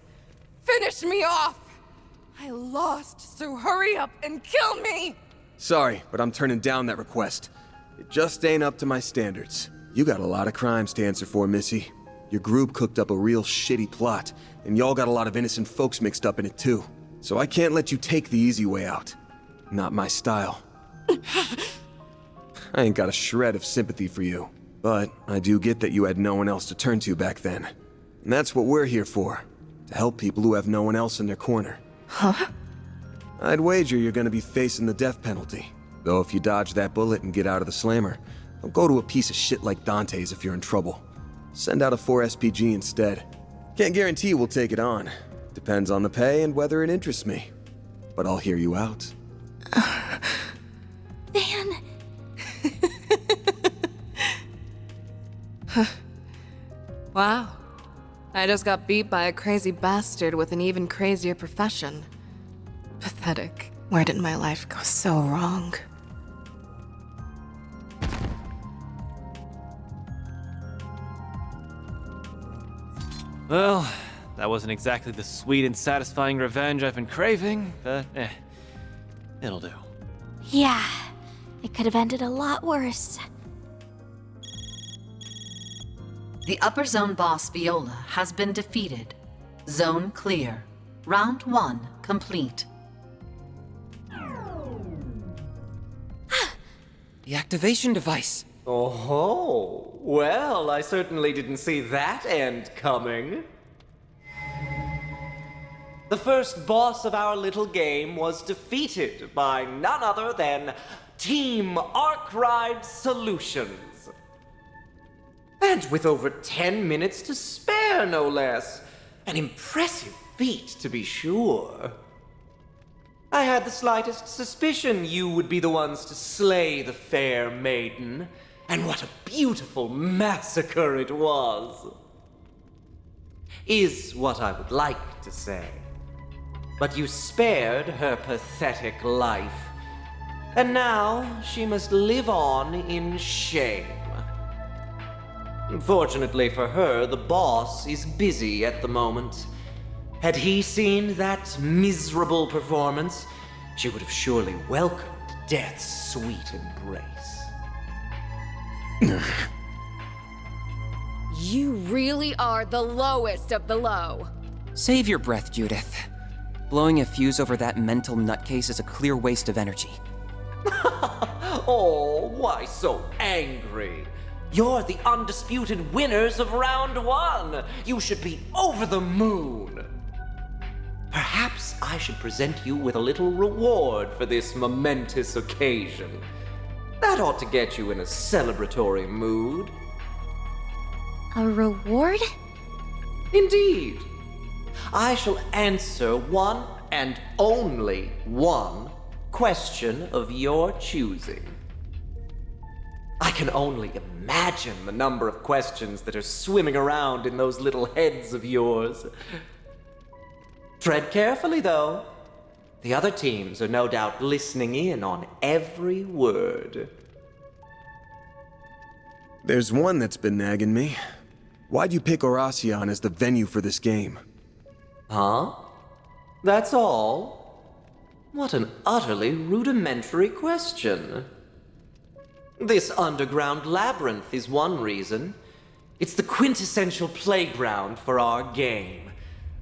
Finish me off! I lost, so hurry up and kill me! Sorry, but I'm turning down that request. It just ain't up to my standards. You got a lot of crimes to answer for, Missy. Your group cooked up a real shitty plot, and y'all got a lot of innocent folks mixed up in it too. So I can't let you take the easy way out. Not my style. I ain't got a shred of sympathy for you, but I do get that you had no one else to turn to back then. And that's what we're here for, to help people who have no one else in their corner. Huh? I'd wager you're gonna be facing the death penalty. Though if you dodge that bullet and get out of the slammer, don't go to a piece of shit like Dante's if you're in trouble. Send out a 4 SPG instead. Can't guarantee we'll take it on. Depends on the pay and whether it interests me. But I'll hear you out. Van. Wow. I just got beat by a crazy bastard with an even crazier profession. Pathetic. Where did my life go so wrong? Well, that wasn't exactly the sweet and satisfying revenge I've been craving, but it'll do. Yeah, it could have ended a lot worse. The upper zone boss Viola has been defeated. Zone clear. Round 1 complete. The activation device. Oh, well, I certainly didn't see that end coming. The first boss of our little game was defeated by none other than Team Arkride Solutions. And with over 10 minutes to spare, no less. An impressive feat, to be sure. I had the slightest suspicion you would be the ones to slay the fair maiden. And what a beautiful massacre it was. Is what I would like to say. But you spared her pathetic life. And now she must live on in shame. Fortunately for her, the boss is busy at the moment. Had he seen that miserable performance, she would have surely welcomed death's sweet embrace. You really are the lowest of the low. Save your breath, Judith. Blowing a fuse over that mental nutcase is a clear waste of energy. Oh, why so angry? You're the undisputed winners of round 1. You should be over the moon. Perhaps I should present you with a little reward for this momentous occasion. That ought to get you in a celebratory mood. A reward? Indeed. I shall answer one and only one question of your choosing. I can only imagine the number of questions that are swimming around in those little heads of yours. Tread carefully, though. The other teams are no doubt listening in on every word. There's one that's been nagging me. Why'd you pick Oracion as the venue for this game? Huh? That's all? What an utterly rudimentary question. This underground labyrinth is one reason. It's the quintessential playground for our game.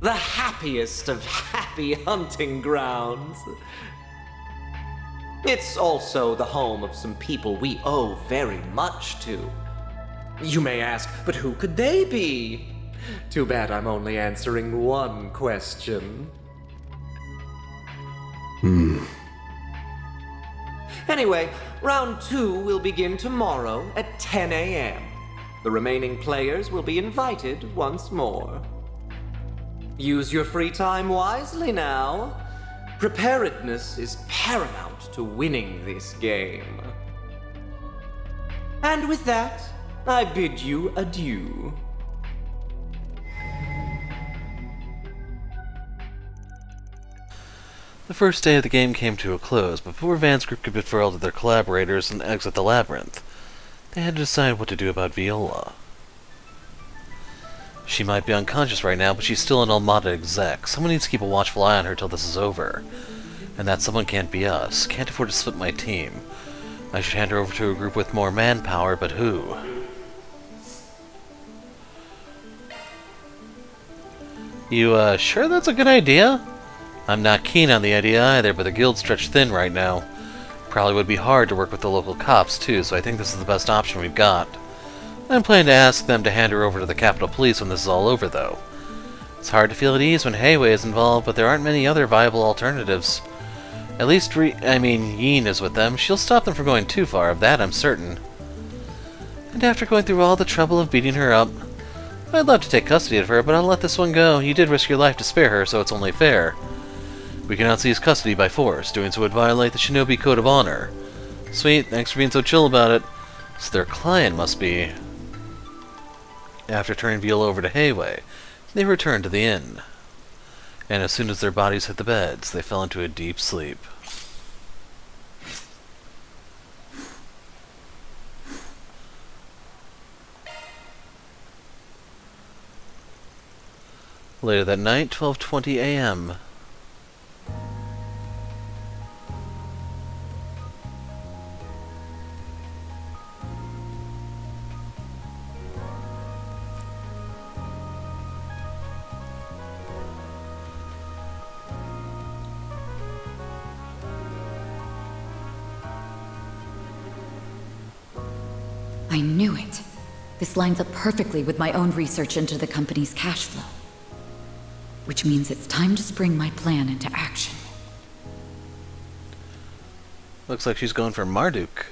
The happiest of happy hunting grounds. It's also the home of some people we owe very much to. You may ask, but who could they be? Too bad I'm only answering one question. Anyway, round 2 will begin tomorrow at 10 a.m. The remaining players will be invited once more. Use your free time wisely now. Preparedness is paramount to winning this game. And with that, I bid you adieu. The first day of the game came to a close, but before Van's group could befriend to their collaborators and exit the labyrinth, they had to decide what to do about Viola. She might be unconscious right now, but she's still an Almada exec. Someone needs to keep a watchful eye on her till this is over. And that someone can't be us. Can't afford to split my team. I should hand her over to a group with more manpower, but who? You, sure that's a good idea? I'm not keen on the idea either, but the guild's stretched thin right now. Probably would be hard to work with the local cops, too, so I think this is the best option we've got. I'm planning to ask them to hand her over to the Capitol Police when this is all over, though. It's hard to feel at ease when Heiwei is involved, but there aren't many other viable alternatives. At least Yin is with them. She'll stop them from going too far, of that I'm certain. And after going through all the trouble of beating her up, I'd love to take custody of her, but I'll let this one go. You did risk your life to spare her, so it's only fair. We cannot seize custody by force. Doing so would violate the Shinobi Code of Honor. Sweet, thanks for being so chill about it. So their client must be... After turning Viola over to Heiwei, they returned to the inn. And as soon as their bodies hit the beds, they fell into a deep sleep. Later that night, 12:20 a.m. I knew it. This lines up perfectly with my own research into the company's cash flow. Which means it's time to spring my plan into action. Looks like she's going for Marduk.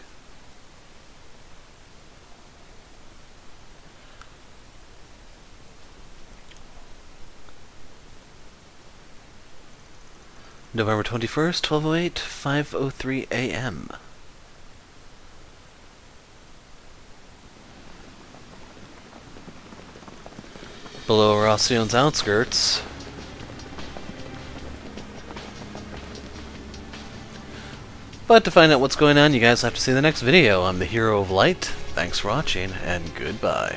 November 21st, 12:08, 5:03 a.m. Below Oracion's outskirts. But to find out what's going on, you guys have to see the next video. I'm the Hero of Light. Thanks for watching, and goodbye.